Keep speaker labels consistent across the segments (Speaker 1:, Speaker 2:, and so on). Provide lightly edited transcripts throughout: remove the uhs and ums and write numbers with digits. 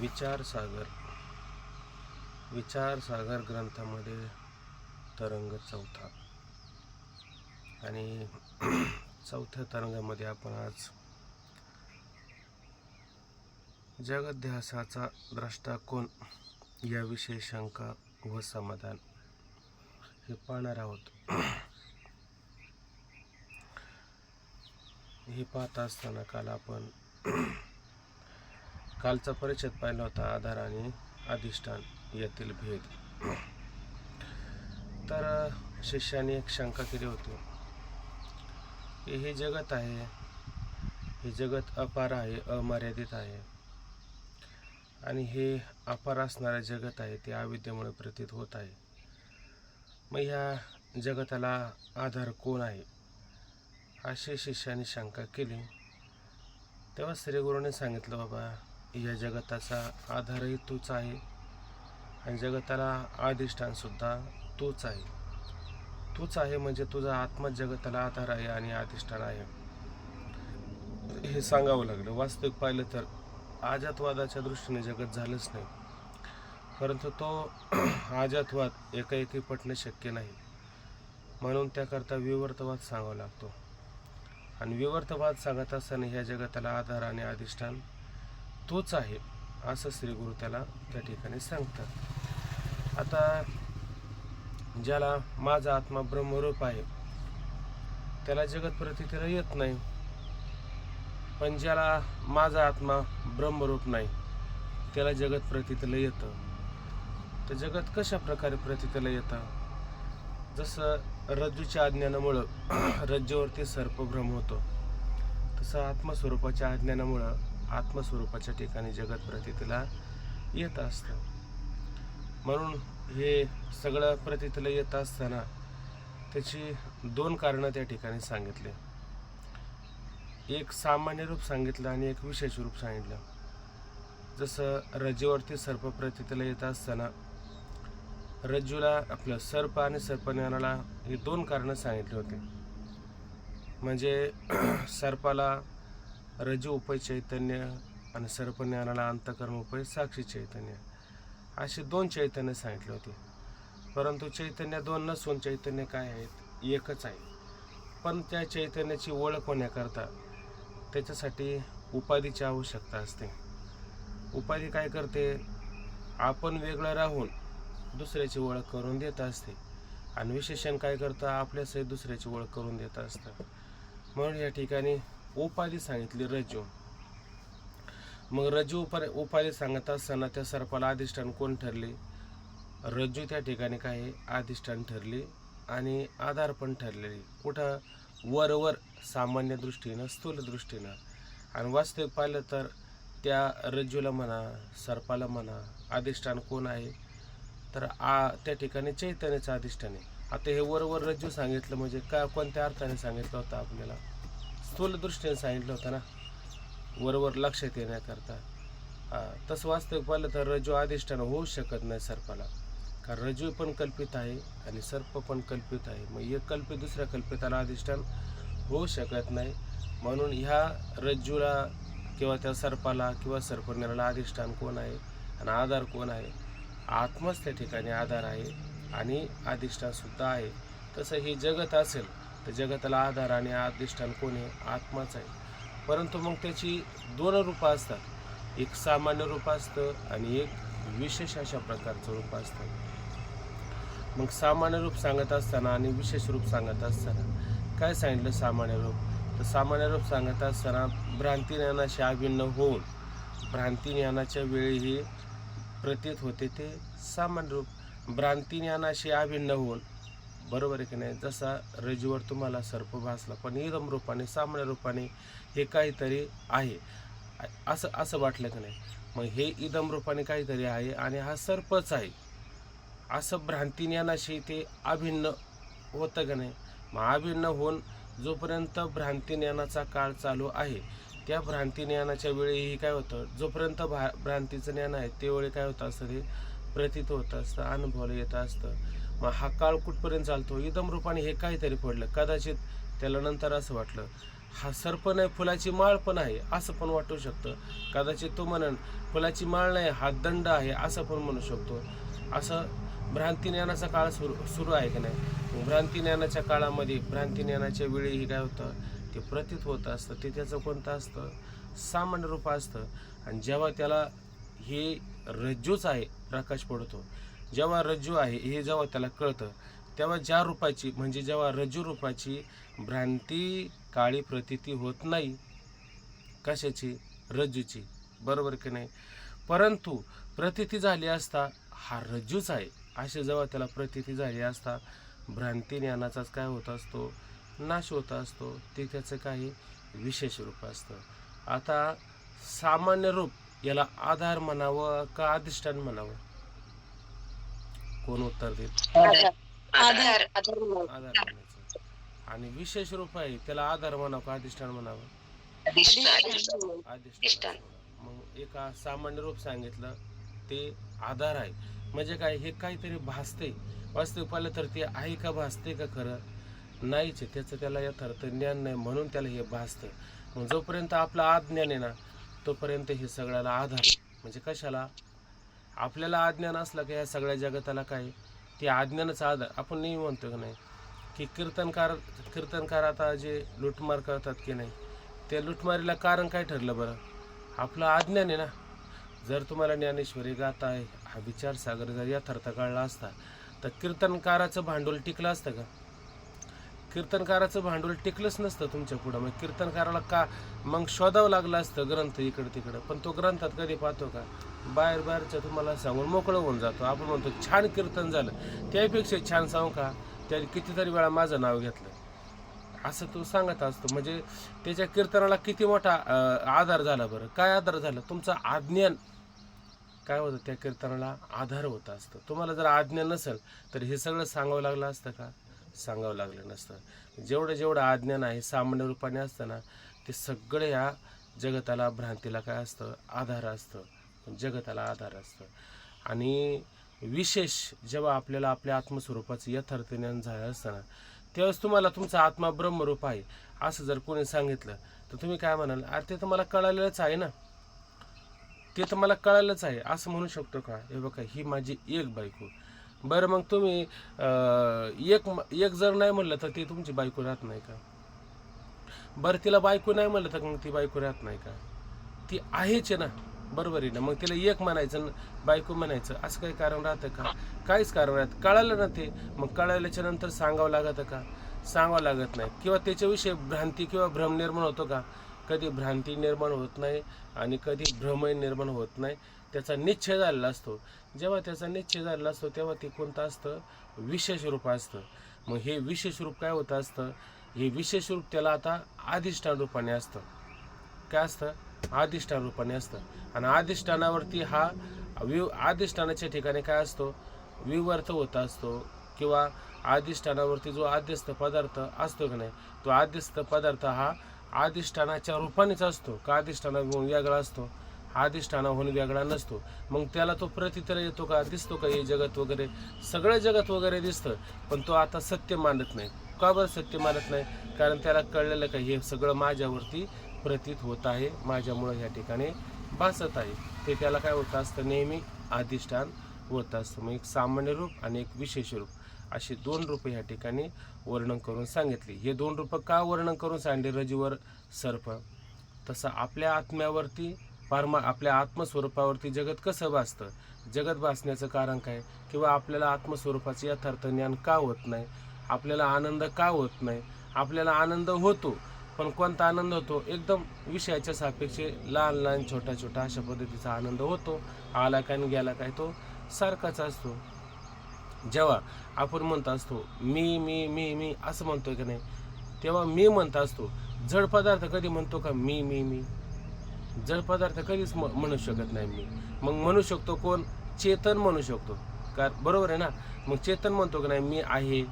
Speaker 1: विचार सागर ग्रंथामध्ये तरंग चौथा आणि चौथ्या तरंगामध्ये आपण आज जगद्ध्यासाचा द्रष्टा कोण याविषयी शंका व समाधान हे पाहणार आहोत. हे पाहत असताना कालचा परिच्छेद पाहिला होता, आधार आणि अधिष्ठान यातील भेद. तर शिष्याने एक शंका केली होती की हे जगत आहे, हे जगत अपार आहे, अमर्यादित आहे आणि हे अपार असणारे जगत आहे ते अविद्येमुळे प्रतीत होत आहे. मग ह्या जगताला आधार कोण आहे अशी शिष्याने शंका केली. तेव्हा श्रीगुरूने सांगितलं, बाबा या जगताचा आधारही तूच आहे आणि जगताला अधिष्ठान सुद्धा तूच आहे म्हणजे तुझा आत्मा जगताला आधार आहे आणि अधिष्ठान आहे हे सांगावं लागलं. वास्तविक पाहिलं तर आजातवादाच्या दृष्टीने जगत झालंच नाही, परंतु तो आजातवाद एकाएकी पटणे शक्य नाही, म्हणून त्याकरता विवर्तवाद सांगावा लागतो. आणि विवर्तवाद सांगत असताना ह्या जगताला आधार आणि अधिष्ठान तूच आहे असं श्रीगुरु त्याला त्या ठिकाणी सांगतात. आता ज्याला माझा आत्मा ब्रह्मरूप आहे त्याला जगत प्रतीतीला येत नाही, पण ज्याला माझा आत्मा ब्रह्मरूप नाही त्याला जगत प्रतीतीला येतं. तर जगत कशा प्रकारे प्रतीतीला येतं? जसं रज्जूच्या अज्ञानामुळं रज्जूवरती सर्पभ्रम होतो, तसं आत्मस्वरूपाच्या अज्ञानामुळं आत्मस्वरूपाच्या ठिकाणी जगत प्रतीतीला येत असतं. म्हणून हे सगळं प्रतीतीला येत असताना त्याची दोन कारणं त्या ठिकाणी सांगितले. एक सामान्य रूप सांगितलं आणि एक विशेष रूप सांगितलं. जसं रज्जूवरती सर्प प्रतीतीला येत असताना रज्जूला आपलं सर्प आणि सर्पज्ञानाला ही दोन कारणं सांगितली होती. म्हणजे सर्पाला रज्जू उपय चैतन्य आणि सर्पज्ञानाला अंतःकरण उपय साक्षी चैतन्य अशी दोन चैतन्य सांगितली होती. परंतु चैतन्य दोन नसून चैतन्य काय आहेत? एकच आहे. पण त्या चैतन्याची ओळख होण्याकरता त्याच्यासाठी उपाधीची आवश्यकता असते. उपाधी काय करते? आपण वेगळं राहून दुसऱ्याची ओळख करून देत असते आणि विशेषण काय करतं? आपल्यासहित दुसऱ्याची ओळख करून देत असतं. म्हणून या ठिकाणी उपाधी सांगितली रज्जू. मग रज्जू उपाधी सांगत असताना त्या सर्पाला अधिष्ठान कोण ठरले? रज्जू त्या ठिकाणी काय अधिष्ठान ठरली आणि आधार पण ठरलेली. कुठं? वर सामान्य दृष्टीनं, स्थूल दृष्टीनं. आणि वास्तविक पाहिलं तर त्या रज्जूला म्हणा, सर्पाला म्हणा, अधिष्ठान कोण आहे? तर त्या ठिकाणी चैतन्याचं अधिष्ठान आहे. आता हे वर रज्जू सांगितलं म्हणजे कोणत्या अर्थाने सांगितलं होतं? आपल्याला स्थूल दृष्टीने सांगितलं होतं ना, वर लक्षात येण्याकरता. तसं वास्तविक पाहिलं तर रज्जू अधिष्ठान होऊ शकत नाही सर्पाला, कारण रज्जू पण कल्पित आहे आणि सर्प पण कल्पित आहे. मग एक कल्पित दुसऱ्या कल्पिताला अधिष्ठान होऊ शकत नाही. म्हणून ह्या रज्जूला किंवा त्या सर्पाला किंवा सर्पज्ञानाला अधिष्ठान कोण आहे आणि आधार कोण आहे? आत्माच त्या ठिकाणी आधार आहे आणि अधिष्ठान सुद्धा आहे. तसं हे जगत असेल तर जगताला आधार आणि अधिष्ठान कोण आहे? आत्माच आहे. परंतु मग त्याची दोन रूपं असतात, एक सामान्य रूप असतं आणि एक विशेष अशा प्रकारचं रूप असतं. मग सामान्य रूप सांगत असताना आणि विशेष रूप सांगत असताना काय सांगितलं? सामान्य रूप. तर सामान्य रूप सांगत असताना भ्रांती ज्ञानाशी अभिन्न होऊन भ्रांती ज्ञानाच्या वेळीही प्रतीत होते ते सामान्य रूप. भ्रांती ज्ञानाशी अभिन्न होऊन, बरोबर आहे की नाही? जसा रज्जूवर तुम्हाला सर्प भासला, पण इदम रूपाने सामान्य रूपाने हे काहीतरी आहे असं वाटलं की नाही? मग हे इदम रूपाने काहीतरी आहे आणि हा सर्पच आहे असं भ्रांती ज्ञानाशी ते अभिन्न होतं का नाही? मग अभिन्न होऊन जोपर्यंत भ्रांती ज्ञानाचा काळ चालू आहे त्या भ्रांती ज्ञानाच्या वेळीही काय होतं? जोपर्यंत भ्रांतीचं ज्ञान आहे त्यावेळी काय होतं असतं? ते प्रतीत होत असतं, अनुभवाला येत असतं. मग हा काळ कुठपर्यंत चालतो? इदम रूपाने हे काहीतरी पडलं, कदाचित त्याला नंतर असं वाटलं हा सर्प नाही, फुलाची माळ पण आहे असं पण वाटू शकतं. कदाचित तो म्हणन फुलाची माळ नाही, हा दंड आहे असं पण म्हणू शकतो. असं भ्रांती ज्ञानाचा काळ सुरू आहे की नाही. भ्रांती ज्ञानाच्या काळामध्ये, भ्रांती ज्ञानाच्या वेळी काय होतं, ते प्रतीत होत असतं. ते त्याचं कोणतं असतं, सामान्य रूप असतं. आणि जेव्हा त्याला हे रज्जूच आहे प्रकाश पडतो, जेव्हा रज्जू आहे हे जेव्हा त्याला कळतं, तेव्हा ज्या रूपाची म्हणजे जेव्हा रज्जू रूपाची भ्रांती काळी प्रतीती होत नाही. कशाची, रज्जूची, बरोबर की नाही. परंतु प्रतीती झाली असता हा रज्जूच आहे असे जेव्हा त्याला प्रतीती झाली असता भ्रांती ज्ञानाचाच काय होत असतो, नाश होत असतो. ते त्याचं काही विशेष रूप असतं. आता सामान्य रूप याला आधार म्हणावं का अधिष्ठान म्हणावं, कोण उत्तर देत?
Speaker 2: आधार
Speaker 1: म्हणायचं. आणि विशेष रूप आहे त्याला आधार म्हणावं का अधिष्ठान म्हणावं? अधिष्ठान. मग एका सामान्य रूप सांगितलं ते आधार आहे. म्हणजे काय, हे काहीतरी भासते. वास्तविक पाहिलं तर ते आहे का, भासते का खरं नाहीच, त्याचं त्याला यथार्थ ज्ञान नाही म्हणून त्याला हे भासतं. मग जोपर्यंत आपलं अज्ञान आहे ना तोपर्यंत हे सगळ्याला आधार आहे. म्हणजे कशाला, आपल्याला अज्ञान असलं की ह्या सगळ्या जगताला काय, ते अज्ञानाचा आधार. आपण नेहमी म्हणतो की नाही की कीर्तनकार आता जे लुटमार करतात की नाही, त्या लुटमारीला कारण काय ठरलं बरं, आपलं अज्ञान आहे ना. जर तुम्हाला ज्ञानेश्वरी गाता आहे हा विचारसागर जर यथार्थ कळला असता तर कीर्तनकाराचं भांडवल टिकलं असतं का? कीर्तनकाराचं भांडवल टिकलंच नसतं तुमच्या पुढं. मग कीर्तनकाराला का मग शोधावं लागलं असतं ग्रंथ इकडं तिकडं. पण तो ग्रंथात कधी पाहतो का, बाहेरच्या तुम्हाला सांगून मोकळं होऊन जातो. आपण म्हणतो छान कीर्तन झालं, त्यापेक्षा छान सांगू का, त्याने कितीतरी वेळा माझं नाव घेतलं असं तो सांगत असतो. म्हणजे त्याच्या कीर्तनाला किती मोठा आधार झाला बरं. काय आधार झाला, तुमचं अज्ञान काय होतं, त्या कीर्तनाला आधार होत असतं. तुम्हाला जर अज्ञान नसेल तर हे सगळं सांगावं लागलं असतं का, सांगावं लागलं नसतं. जेवढं अज्ञान आहे सामान्य रूपाने असतं ना, ते सगळं या जगताला, भ्रांतीला काय असतं, आधार असतं. जगताला आधार असतं. आणि विशेष जेव्हा आपल्याला आपल्या आत्मस्वरूपाचं यथार्थ ज्ञान झालं असतं ना, त्यावेळेस तुम्हाला तुमचा आत्मा ब्रह्मरूप आहे असं जर कोणी सांगितलं तर तुम्ही काय म्हणाल, अरे ते तर मला कळालेलंच आहे ना, ते तर मला कळालंच आहे असं म्हणू शकतो का? हे बघा, ही माझी एक बायको. बरं मग तुम्ही एक जर नाही म्हणलं तर ती तुमची बायको राहत नाही का? बरं तिला बायको नाही म्हणलं तर मग ती बायको राहत नाही का? ती आहेच आहे ना, बरोबर आहे ना. मग तिला एक म्हणायचं बायको म्हणायचं असं काही कारण राहतं का? काहीच कारण राहत. कळालं ना ते, मग कळाल्याच्या नंतर सांगावं लागतं का? सांगावं लागत नाही. किंवा त्याच्याविषयी भ्रांती किंवा भ्रम निर्माण होतो का? कधी भ्रांती निर्माण होत नाही आणि कधी भ्रमही निर्माण होत नाही. त्याचा निश्चय झालेला असतो. जेव्हा त्याचा निश्चय झालेला असतो तेव्हा ते कोणतं असतं, विशेष रूप असतं. मग हे विशेष रूप काय होतं असतं, हे विशेष रूप त्याला आता अधिष्ठान रूपाने असतं. काय असतं, अधिष्ठान रूपाने असतं. आणि अधिष्ठानावरती हा अधिष्ठानाच्या ठिकाणी काय असतो, विवर्त होत असतो. किंवा अधिष्ठानावरती जो आद्यस्थ पदार्थ असतो की नाही, तो आद्यस्थ पदार्थ हा अधिष्ठानाच्या रूपानेच असतो का अधिष्ठानाहून वेगळा असतो? अधिष्ठानाहून वेगळा नसतो. मग त्याला तो प्रतितर येतो का, दिसतो का, हे जगत वगैरे सगळं जगत वगैरे दिसतं, पण तो आता सत्य मानत नाही. का बरं सत्य मानत नाही? कारण त्याला कळलेलं का हे सगळं माझ्यावरती प्रतीत होत आहे, माझ्यामुळं ह्या ठिकाणी भासत आहे. ते त्याला काय होतं असतं, नेहमी अधिष्ठान होत असतं. मग एक सामान्य रूप आणि एक विशेष रूप अशी दोन रूपं ह्या ठिकाणी वर्णन करून सांगितली. हे दोन रूपं का वर्णन करून सांगितले, रज्जूवर सर्प, तसं आपल्या आत्म्यावरती आपल्या आत्मस्वरूपावरती जगत कसं भासतं, जगत भासण्याचं कारण काय, किंवा आपल्याला आत्मस्वरूपाचे यथार्थ ज्ञान का होत नाही, आपल्याला आनंद का होत नाही. आपल्याला आनंद होतो, पण कोणता आनंद होतो, एकदम विषयाच्या सापेक्ष लहान लहान छोटा छोटा अशा पद्धतीचा आनंद होतो. आला काय आणि गेला काय तो सारखाच असतो. जेव्हा आपण म्हणत असतो मी मी मी मी असं म्हणतोय की नाही, तेव्हा मी म्हणत असतो. जड पदार्थ कधी म्हणतो का मी मी मी? जड पदार्थ कधीच म्हणू शकत नाही मी. मग म्हणू शकतो कोण, चेतन म्हणू शकतो का, बरोबर आहे ना. मग चेतन म्हणतो की नाही, मी आहे,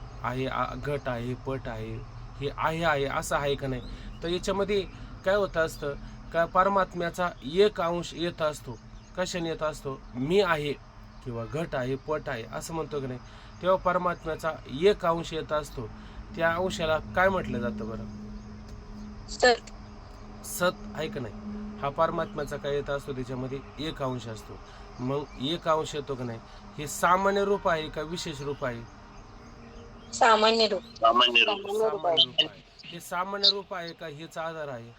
Speaker 1: घट आहे, पट आहे, हे आहे असं आहे का नाही. तर याच्यामध्ये काय होतं असतं का, परमात्म्याचा एक अंश येत असतो. कशाने येत असतो, मी आहे किंवा घट आहे, पट आहे असं म्हणतो की नाही, तेव्हा परमात्म्याचा एक अंश येत असतो. त्या अंशाला काय म्हटलं जातं बरं,
Speaker 2: सत.
Speaker 1: सत आहे का नाही, हा परमात्म्याचा काय येत असतो, त्याच्यामध्ये एक अंश असतो. मग एक अंश येतो का नाही, हे सामान्य रूप आहे का विशेष रूप आहे?
Speaker 2: सामान्य रूप.
Speaker 1: सामान्य रूप आहे. हे सामान्य रूप आहे का हेच आधार आहे?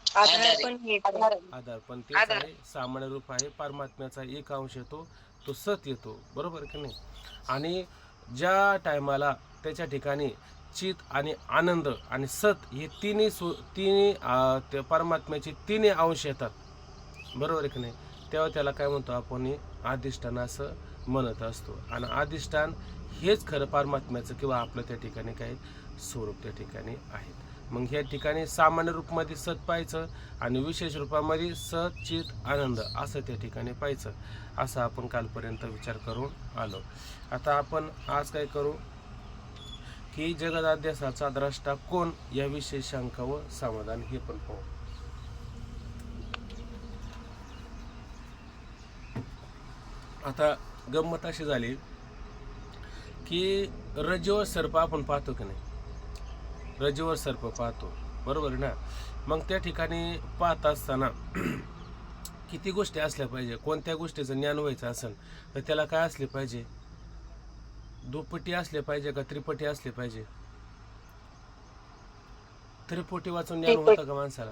Speaker 2: आधार पण हे
Speaker 1: आधार पण तेच आहे, सामान्य रूप आहे. परमात्म्याचा एक अंश येतो, तो सत येतो, बरोबर की नाही? आणि ज्या टायमाला त्याच्या ठिकाणी चित आणि आनंद आणि सत हे तिन्ही त्या परमात्म्याचे तिन्ही अंश येतात, बरोबर आहे की नाही? तेव्हा त्याला काय म्हणतो आपण, अधिष्ठान असं म्हणत असतो. आणि अधिष्ठान हेच खरं परमात्म्याचं किंवा आपलं त्या ठिकाणी काय स्वरूप त्या ठिकाणी आहे. मग ह्या ठिकाणी सामान्य रूपामध्ये सत पाहायचं आणि विशेष रूपामध्ये सत चित आनंद असं त्या ठिकाणी पाहायचं. असं आपण कालपर्यंत विचार करून आलो. आता आपण आज काय करू की जगदाध्यासाचा द्रष्टा कोण याविषयी शंका व समाधान हे पण पाहू. आता गंमत अशी झाली की रज्जूवर सर्प आपण पाहतो की नाही, रज्जूवर सर्प पाहतो, बरोबर ना? मग त्या ठिकाणी पाहत असताना किती गोष्टी असल्या पाहिजे. कोणत्या गोष्टीचं ज्ञान व्हायचं असेल तर त्याला काय असले पाहिजे, दुपटी असले पाहिजे का त्रिपटी असले पाहिजे? त्रिपुटी वाचून ज्ञान होतं का माणसाला?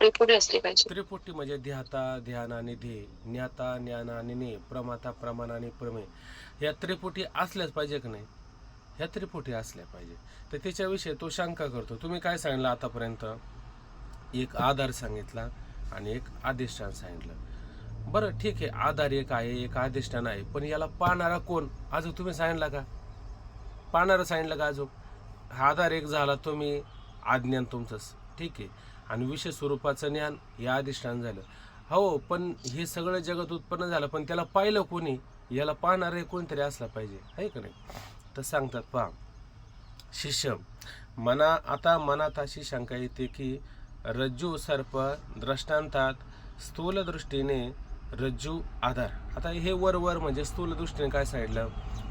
Speaker 2: त्रिपुटी असली पाहिजे.
Speaker 1: त्रिपुटी म्हणजे ध्याता ध्यान आणि ध्येय, ज्ञाता ज्ञान आणि ने, प्रमाता प्रमाण आणि प्रमेय, ह्या त्रिपुटी असल्याच पाहिजे की नाही? ह्या त्रिपुटी असल्या पाहिजे. तर त्याच्याविषयी तो शंका करतो. तुम्ही काय सांगितलं आतापर्यंत? एक आधार सांगितला आणि एक अधिष्ठान सांगितलं. बरं ठीक आहे, आधार एक आहे, एक अधिष्ठान आहे, पण याला पाहणारा कोण अजून तुम्ही सांगितलं का? पाहणारा सांगितलं का अजून? हा आधार एक झाला, तुम्ही अज्ञान तुमचंच, ठीक आहे, आणि विशेष स्वरूपाचं ज्ञान हे अधिष्ठान झालं. हो, पण हे सगळं जगत उत्पन्न झालं, पण त्याला पाहिलं कोणी? याला पाहणारे कोणतरी असला पाहिजे, आहे का नाही? तर सांगतात पहा, शिष्य आता मनात अशी शंका येते की रज्जू सर्प दृष्टांतात स्थूल दृष्टीने रज्जू आधार. आता हे वर म्हणजे स्थूल दृष्टीने काय सांगितलं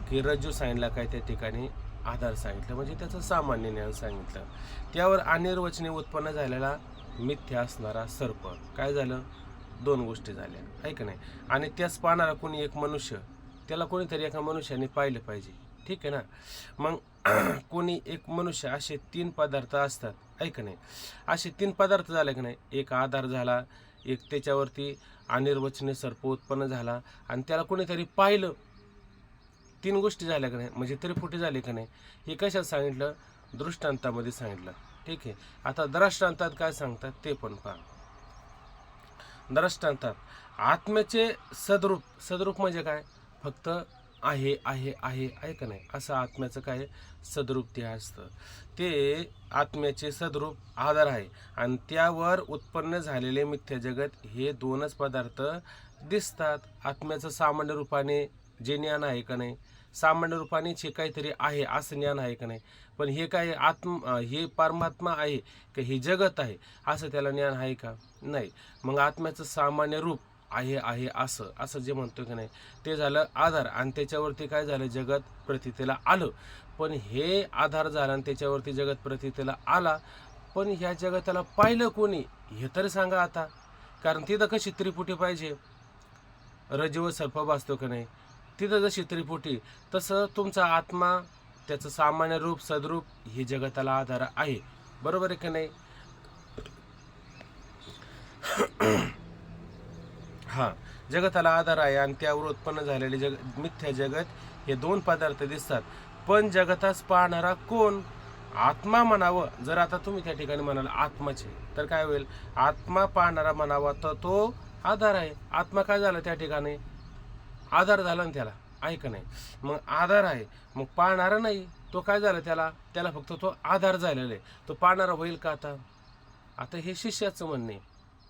Speaker 1: की रज्जू सांगितलं, काय त्या ठिकाणी आधार सांगितलं, म्हणजे त्याचं सामान्य ज्ञान सांगितलं. त्यावर अनिर्वचनीय उत्पन्न झालेला मिथ्या असणारा सर्प काय झालं, दोन गोष्टी झाल्या, आहे का नाही? आणि त्याच पाहणारा कोणी एक मनुष्य, त्याला कोणीतरी एका मनुष्याने पाहिलं पाहिजे, ठीक आहे ना? मग कोणी एक मनुष्य, असे तीन पदार्थ असतात, आहे का नाही? असे तीन पदार्थ झाले की नाही, एक आधार झाला, एक त्याच्यावरती अनिर्वचनीय सर्प उत्पन्न झाला, आणि त्याला कोणीतरी पाहिलं, तीन गोष्टी झाल्या का नाही, म्हणजे त्रिपुटी झाली का नाही? हे कशात सांगितलं? दृष्टांतामध्ये सांगितलं, ठीक आहे. आता दृष्टांतात काय सांगतात ते पण पहा. दृष्टांतात आत्म्याचे सदरूप म्हणजे काय? फक्त आहे आहे आहे आहे का नाही, असं आत्म्याचं काय सदरूप ते असतं. ते आत्म्याचे सदरूप आधार आहे, आणि त्यावर उत्पन्न झालेले मिथ्या जगत हे दोनच पदार्थ दिसतात. आत्म्याचं सामान्य रूपाने जे ज्ञान आहे का नाही, सामान्य रूपाने जे काहीतरी आहे असं ज्ञान आहे का नाही, पण हे काय हे परमात्मा आहे का हे जगत आहे असं त्याला ज्ञान आहे का? नाही. मग आत्म्याचं सामान्य रूप आहे आहे असं जे म्हणतो की नाही, ते झालं आधार, आणि त्याच्यावरती काय झालं, जगत प्रतीतेला आलं. पण हे आधार झाला आणि त्याच्यावरती जगत प्रतीतेला आला, पण ह्या जगताला पाहिलं कोणी हे तरी सांगा आता. कारण तिथं कशी त्रिपुटी पाहिजे, रज्जूवर सर्प बसतो की नाही, तिथं जशी त्रिपुटी, तसं तुमचा आत्मा, त्याचं सामान्य रूप सदरूप हे जगताला आधार आहे, बरोबर आहे की नाही? हा, जगताला आधार आहे, आणि त्यावर उत्पन्न झालेले मिथ्या जगत हे दोन पदार्थ दिसतात. पण जगतास पाहणारा कोण? आत्मा म्हणावं. जर आता तुम्ही त्या ठिकाणी म्हणाल आत्माचे, तर काय होईल? आत्मा पाहणारा म्हणावा तर तो आधार आहे. आत्मा काय झाला त्या ठिकाणी? आधार झाला ना त्याला, आहे का नाही? मग आधार आहे, मग पाहणारा नाही, तो काय झाला त्याला फक्त तो आधार झालेला आहे. तो पाहणारा होईल का आता हे शिष्याचं म्हणणे,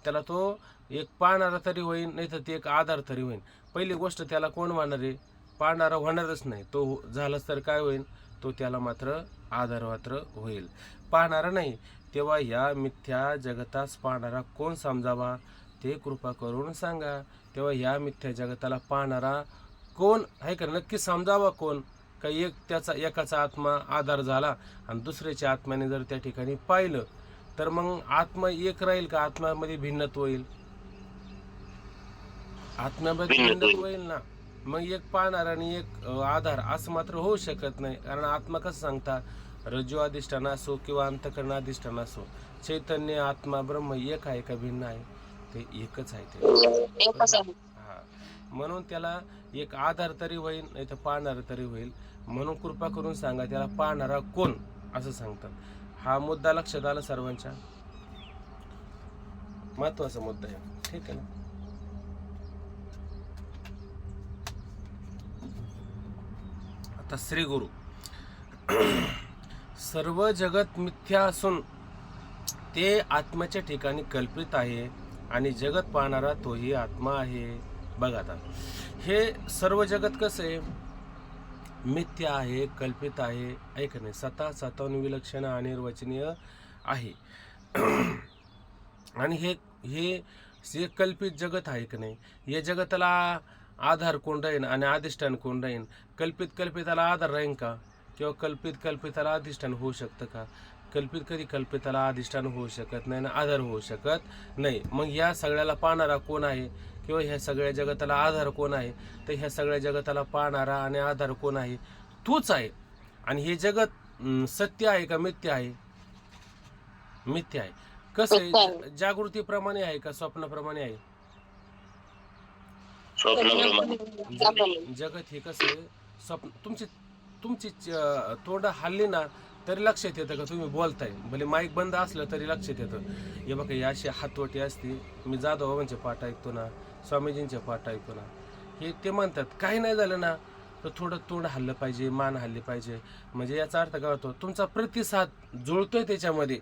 Speaker 1: त्याला तो एक पाहणारा तरी होईल, नाही तर ते एक आधार तरी होईल. पहिली गोष्ट, त्याला कोण म्हणणार आहे? पाहणारा होणारच नाही. तो झालाच तर काय होईल? तो त्याला मात्र आधार मात्र होईल, पाहणारा नाही. तेव्हा या मिथ्या जगतास पाहणारा कोण समजावा ते कृपा करून सांगा. तेव्हा या मिथ्या जगताला पाहणारा कोण आहे का नक्की समजावा कोण? का त्याचा एकाचा आत्मा आधार झाला आणि दुसऱ्याच्या आत्म्याने जर त्या ठिकाणी पाहिलं तर मग आत्मा एक राहील का आत्म्यामध्ये भिन्नत्व होईल? आत्म्यामध्ये भिन्नत्व होईल ना. मग एक पाहणार आणि एक आधार असं मात्र होऊ शकत नाही. कारण आत्मा कसं सांगता, रज्जू अधिष्ठान असो किंवा अंतःकरण अधिष्ठान असो, चैतन्य आत्मा ब्रह्म एक आहे का भिन्न आहे? ते एकच आहे ते. हा, म्हणून त्याला एक आधार तरी होईल, नाही तर पाहणार तरी होईल. म्हणून कृपा करून सांगा त्याला पाहणारा कोण असं सांगतात. हा मुद्दा लक्षात आला सर्वांच्या? महत्वाचा मुद्दा आहे, ठीक आहे ना. आता श्री गुरु सर्व जगत मिथ्या असून ते आत्म्याच्या ठिकाणी कल्पित आहे आणि जगत पाहणारा तोही आत्मा आहे. बघा आता हे सर्व जगत कसं आहे? मिथ्या आहे, कल्पित आहे, ऐक नाही, स्वतःहून विलक्षण अनिर्वचनीय आहे. आणि हे कल्पित जगत आहे की नाही, या जगताला आधार कोण राहीन आणि अधिष्ठान कोण राहीन? कल्पिताला आधार राहीन का? किंवा कल्पिताला अधिष्ठान होऊ शकतं का? कधी कल्पिताला अधिष्ठान होऊ शकत नाही ना आधार होऊ शकत नाही. मग ह्या सगळ्याला पाहणारा कोण आहे? किंवा ह्या सगळ्या जगताला आधार कोण आहे? तर ह्या सगळ्या जगताला पाहणारा आणि आधार कोण आहे? तूच आहे. आणि हे जगत सत्य आहे का मिथ्या आहे? मिथ्या आहे. कसं आहे? जागृतीप्रमाणे आहे का स्वप्नाप्रमाणे आहे? जगत हे कसं आहे? स्वप्न. तुमची तोंड हल्ली ना तरी लक्षात येतं का तुम्ही बोलताय? भले माईक बंद असलं तरी लक्षात येतं. हे बघा, ही अशी हातवटी असते. मी जाधव बाबांचे पाठ ऐकतो ना, स्वामीजींचे पाठ ऐकतो ना, हे ते म्हणतात काही नाही झालं ना तर थोडं तोंड हल्लं पाहिजे, मान हल्ली पाहिजे. म्हणजे याचा अर्थ काय होतो? तुमचा प्रतिसाद जुळतोय त्याच्यामध्ये,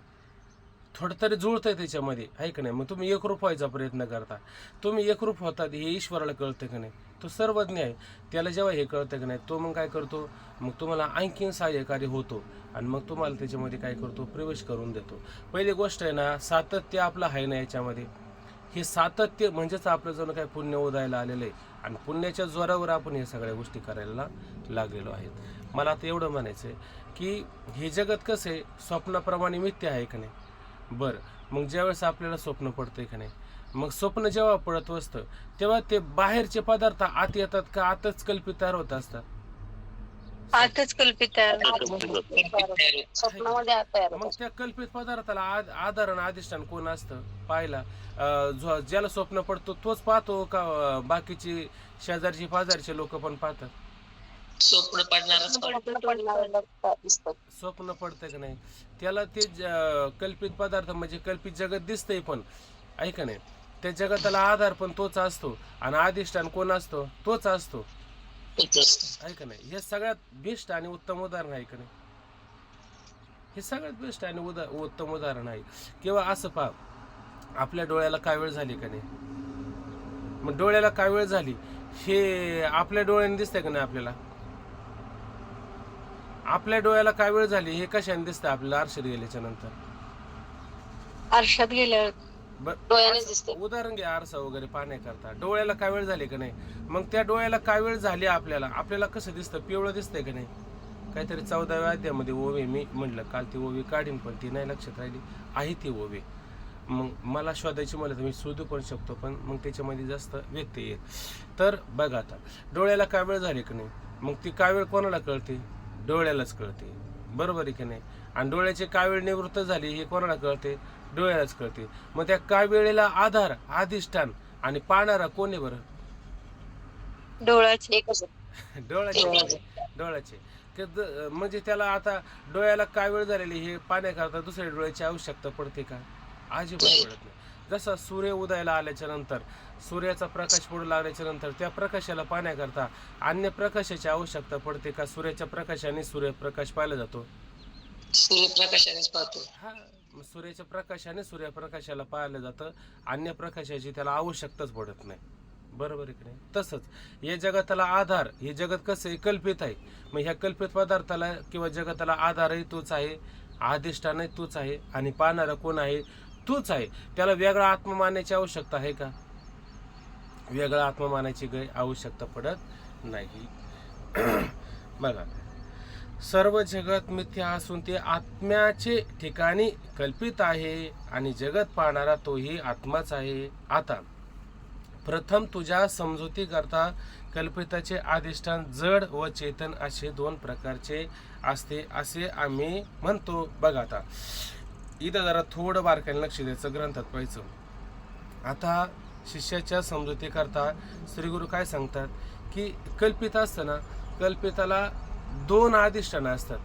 Speaker 1: थोडं तरी जुळतंय त्याच्यामध्ये, आहे का नाही? मग तुम्ही एकरूप व्हायचा प्रयत्न करता. तुम्ही एकरूप होतात हे ईश्वराला कळतं का नाही? तो सर्वज्ञ आहे. त्याला जेव्हा हे कळतं का नाही, तो मग काय करतो? मग तुम्हाला आणखीन सहाय्यकारी होतो आणि मग तुम्हाला त्याच्यामध्ये काय करतो? प्रवेश करून देतो. पहिली गोष्ट आहे ना, सातत्य आपलं आहे ना याच्यामध्ये. हे सातत्य म्हणजेच आपलं जणू काय पुण्य उदायला आलेलं आहे आणि पुण्याच्या जोरावर आपण हे सगळ्या गोष्टी करायला लागलेलो आहेत. मला आता एवढं म्हणायचं आहे की हे जगत कसं आहे? स्वप्नाप्रमाणे मिथ्य आहे का नाही? बरं, मग ज्यावेळेस आपल्याला स्वप्न पडतंय का नाही, मग स्वप्न जेव्हा पडत असतं तेव्हा ते बाहेरचे पदार्थ आत येतात का आतच कल्पित तयार होत असतात?
Speaker 2: आतच कल्पित स्वप्नामध्ये
Speaker 1: मग त्या कल्पित पदार्थाला आधार आणि अधिष्ठान कोण असतं पाहायला? ज्याला स्वप्न पडतो तोच पाहतो का बाकीची शेजारची पाजारचे लोक पण पाहतात?
Speaker 2: स्वप्न
Speaker 1: पडतंय का नाही त्याला ते कल्पित पदार्थ म्हणजे कल्पित जगत दिसतंय, पण ऐका नाही, त्या जगताला आधार पण तोच असतो आणि अधिष्ठान कोण असतो? तोच असतो, ऐका नाही. हे सगळ्यात बेस्ट आणि उत्तम उदाहरण आहे का नाही? हे सगळ्यात बेस्ट आणि उत्तम उदाहरण आहे. किंवा असं पहा, आपल्या डोळ्याला काय वेळ झाली का नाही? मग डोळ्याला काय वेळ झाली हे आपल्या डोळ्याने दिसतंय का नाही आपल्याला? आपल्या डोळ्याला काय वेळ झाली हे कशाने दिसतं आपल्याला? आरशात गेल्याच्या नंतर.
Speaker 2: आरशात गेल्यावर
Speaker 1: उदाहरण घ्या, आरसा वगैरे पाहण्याकरता डोळ्याला काय वेळ झाली का नाही? मग त्या डोळ्याला काय वेळ झाली आपल्याला कसं दिसतं? पिवळं दिसतंय का नाही? काहीतरी 14व्या अध्यायामध्ये ओवी, मी म्हटलं काल ती ओवी काढीन पण ती नाही लक्षात राहिली, आहे ती ओवी. मग मला शोधायची म्हणलं तर मी शोधू पण शकतो, पण मग त्याच्यामध्ये जास्त व्यक्त येईल. तर बघा आता, डोळ्याला काय वेळ झाली का नाही, मग ती काय वेळ कोणाला कळते? डोळ्यालाच कळते, बरोबर आहे की नाही? आणि डोळ्याची काय वेळ निवृत्त झाली हे कोणाला कळते? डोळ्यालाच कळते. मग त्या काय वेळेला आधार, अधिष्ठान आणि पाहणारा कोण आहे बरं?
Speaker 2: डोळ्याचे.
Speaker 1: म्हणजे त्याला आता डोळ्याला काय वेळ झालेली हे पाहण्याकरता दुसऱ्या डोळ्याची आवश्यकता पडते का? अजिबात पडत नाही. जसा सूर्य उदयाला आल्याच्या नंतर, सूर्याचा प्रकाश पडू लागल्याच्या नंतर त्या प्रकाशाला पाहण्याकरता अन्य प्रकाशाची आवश्यकता पडते का? सूर्याच्या प्रकाशाने सूर्यप्रकाश पाहिला जातो.
Speaker 2: सूर्यप्रकाशानेच पाहतो.
Speaker 1: हा, सूर्याच्या प्रकाशाने सूर्यप्रकाशाला पाहिलं जातं, अन्य प्रकाशाची त्याला आवश्यकताच पडत नाही, बरोबर आहे की नाही? तसंच या जगाताला आधार, हे जगत कसं आहे? कल्पित आहे. मग ह्या कल्पित पदार्थाला किंवा जगताला आधारही तूच आहे, अधिष्ठानही तूच आहे आणि पाहणारा कोण आहे? तूच आहे. त्याला वेगळा आत्मा मानण्याची आवश्यकता आहे का? वेगळा आत्मा मानायची आवश्यकता पडत नाही. बघा, सर्व जगत मिथ्या असून ते आत्म्याचे ठिकाणी कल्पित आहे आणि जगत पाहणारा तोही आत्माच आहे. आता प्रथम तुझ्या समजुती करता कल्पिताचे अधिष्ठान जड व चेतन असे दोन प्रकारचे असते असे आम्ही म्हणतो. बघा आता इथं जरा थोडं बारकाईने लक्ष द्यायचं, ग्रंथात पाहायचं. आता शिष्याच्या समजुती करता श्रीगुरु काय सांगतात की कल्पित असतं ना, कल्पिताला दोन अधिष्ठानं असतात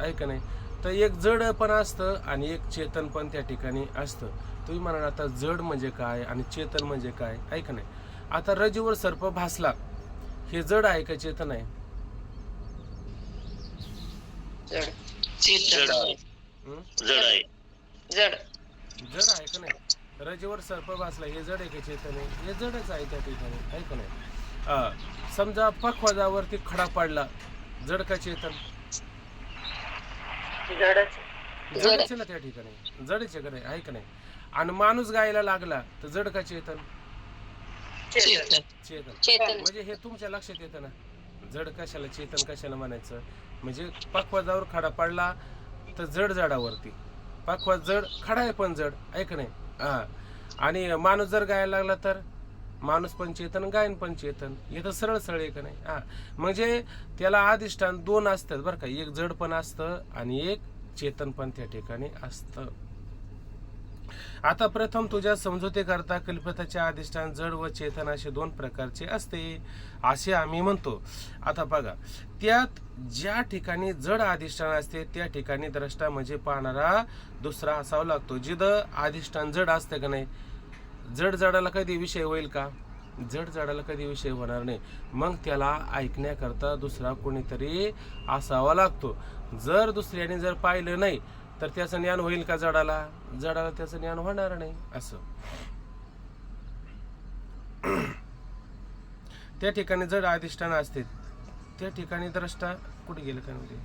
Speaker 1: आहे का नाही. तर एक जड पण असतं आणि एक चेतन पण त्या ठिकाणी असतं. तुम्ही म्हणाल आता जड म्हणजे काय आणि चेतन म्हणजे काय, आहे का नाही. आता रज्जूवर सर्प भासला, हे जड आहे का चेतन आहे?
Speaker 2: जड आहे.
Speaker 1: जड आहे का नाही. रज्जूवर सर्प भासला, हे जड आहे का चेतन आहे? हे जडच आहे त्या ठिकाणी, आहे का नाही. समजा पखवाजावरती खडा पडला, जड का चेतन? जडच ना त्या ठिकाणी, जडच आहे का नाही. आणि माणूस गायला लागला तर जड का चेतन? चेतन. म्हणजे हे तुमच्या लक्षात येतं ना, जड कशाला चेतन कशाला म्हणायचं. म्हणजे पखवाजावर खडा पडला तर जड जडावरती, पखवाज जड, खडा आहे पण जड, आहे का नाही. आणि माणूस जर गायला लागला तर माणूस पण चेतन, गायन पण चेतन. हे तर सरळ सरळ आहे का नाही. म्हणजे त्याला अधिष्ठान दोन असतात बरं का, एक जड पण असतं आणि एक चेतन पण त्या ठिकाणी असतं. आता प्रथम तुझ्या समजुती करता कल्पिताचे अधिष्ठान जड व चेतन असे दोन प्रकारचे असते असे आम्ही म्हणतो. आता बघा, त्यात ज्या ठिकाणी जड अधिष्ठान असते त्या ठिकाणी द्रष्टा म्हणजे पाहणारा दुसरा असावा लागतो. जिथं अधिष्ठान जड असते का नाही, जड जडाला कधी विषय होईल का? जड जडाला कधी विषय होणार नाही. मग त्याला ऐकण्याकरता दुसरा कोणीतरी असावा लागतो. जर दुसऱ्याने जर पाहिलं नाही तर त्याचं ज्ञान होईल का जडाला? जडाला त्याचं ज्ञान होणार नाही. असं त्या ठिकाणी जड अधिष्ठान असते त्या ठिकाणी द्रष्टा कुठे गेलं का म्हणजे,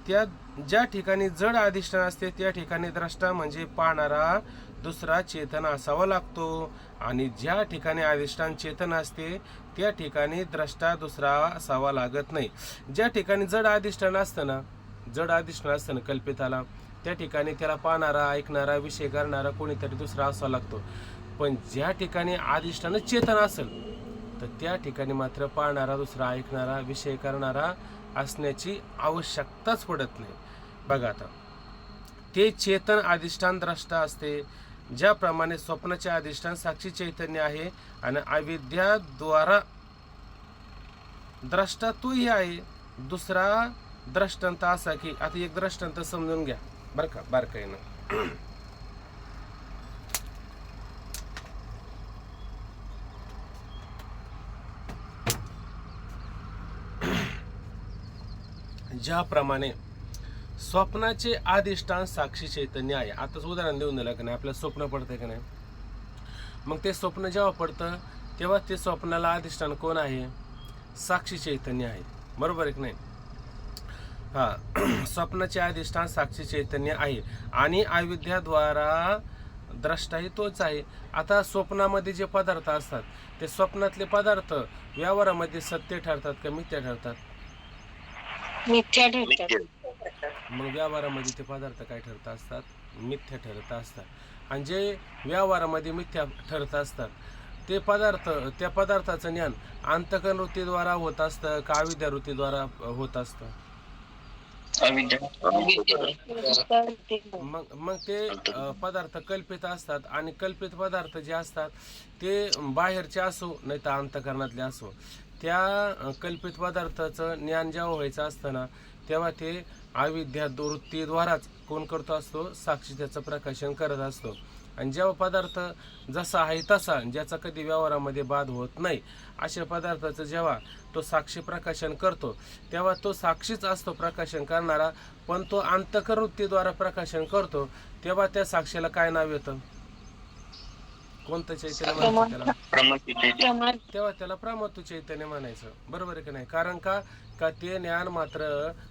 Speaker 1: त्या ज्या ठिकाणी जड अधिष्ठान असते त्या ठिकाणी द्रष्टा म्हणजे पाहणारा दुसरा चेतन असावा लागतो. आणि ज्या ठिकाणी अधिष्ठान चेतन असते त्या ठिकाणी द्रष्टा दुसरा असावा लागत नाही. ज्या ठिकाणी जड अधिष्ठान असतं ना कल्पिताला, त्या ठिकाणी त्याला पाहणारा, ऐकणारा, विषय करणारा कोणीतरी दुसरा असावा लागतो. पण ज्या ठिकाणी अधिष्ठान चेतन असेल तर त्या ठिकाणी मात्र पाहणारा दुसरा, ऐकणारा, विषय करणारा असण्याची आवश्यकताच पडत नाही. बघा आता, ते चेतन अधिष्ठान द्रष्टा असते. ज्याप्रमाणे स्वप्नाचे अधिष्ठान साक्षी चैतन्य आहे आणि अविद्याद्वारा द्रष्टा तोही आहे. दुसरा द्रष्टांत असा की, आता एक द्रष्टांत समजून घ्या बरं का बारकाईनं. ज्याप्रमाणे स्वप्नाचे अधिष्ठान साक्षी चैतन्य आहे. आताच उदाहरण देऊन दिलं का नाही, आपल्याला स्वप्न पडतंय का नाही, मग ते स्वप्न जेव्हा पडतं तेव्हा ते स्वप्नाला अधिष्ठान कोण आहे? साक्षी चैतन्य आहे. बरोबर आहे की नाही. स्वप्नाचे अधिष्ठान साक्षी चैतन्य आहे आणि अविद्याद्वारा द्रष्टाही तोच आहे. आता स्वप्नामध्ये जे पदार्थ असतात ते स्वप्नातले पदार्थ व्यवहारामध्ये सत्य ठरतात का मिथ्या ठरतात?
Speaker 2: मिथ्या ठरतात.
Speaker 1: मग व्यवहारामध्ये ते पदार्थ काय ठरत असतात? मिथ्या ठरत असतात. आणि जे व्यवहारामध्ये मिथ्या ठरत असतात ते पदार्थ, त्या पदार्थाचं ज्ञान अंतःकरण वृत्तीद्वारा होत असतं का अविद्या वृत्तीद्वारा होत असतं? मग ते पदार्थ कल्पित असतात आणि कल्पित पदार्थ जे असतात ते बाहेरचे असो नाही तर अंतःकरणातले असो, त्या कल्पित पदार्थाचं ज्ञान जेव्हा व्हायचं असतं ना तेव्हा ते अविद्या वृत्तीद्वाराच कोण करतो असतो? साक्षी त्याचं प्रकाशन करत असतो. आणि जेव्हा पदार्थ जसा आहे तसा, ज्याचा कधी व्यवहारामध्ये बाध होत नाही, अशा पदार्थाचं जेव्हा तो साक्षी प्रकाशन करतो तेव्हा तो साक्षीच असतो प्रकाशन करणारा. पण तो अंतःकरण वृत्तीद्वारा प्रकाशन करतो तेव्हा त्या साक्षीला काय नाव येतं? कोणतं चैतन्य म्हणायचं त्याला? तेव्हा त्याला प्रमातू चैतन्य म्हणायचं. बरोबर आहे की नाही. कारण का ते ज्ञान मात्र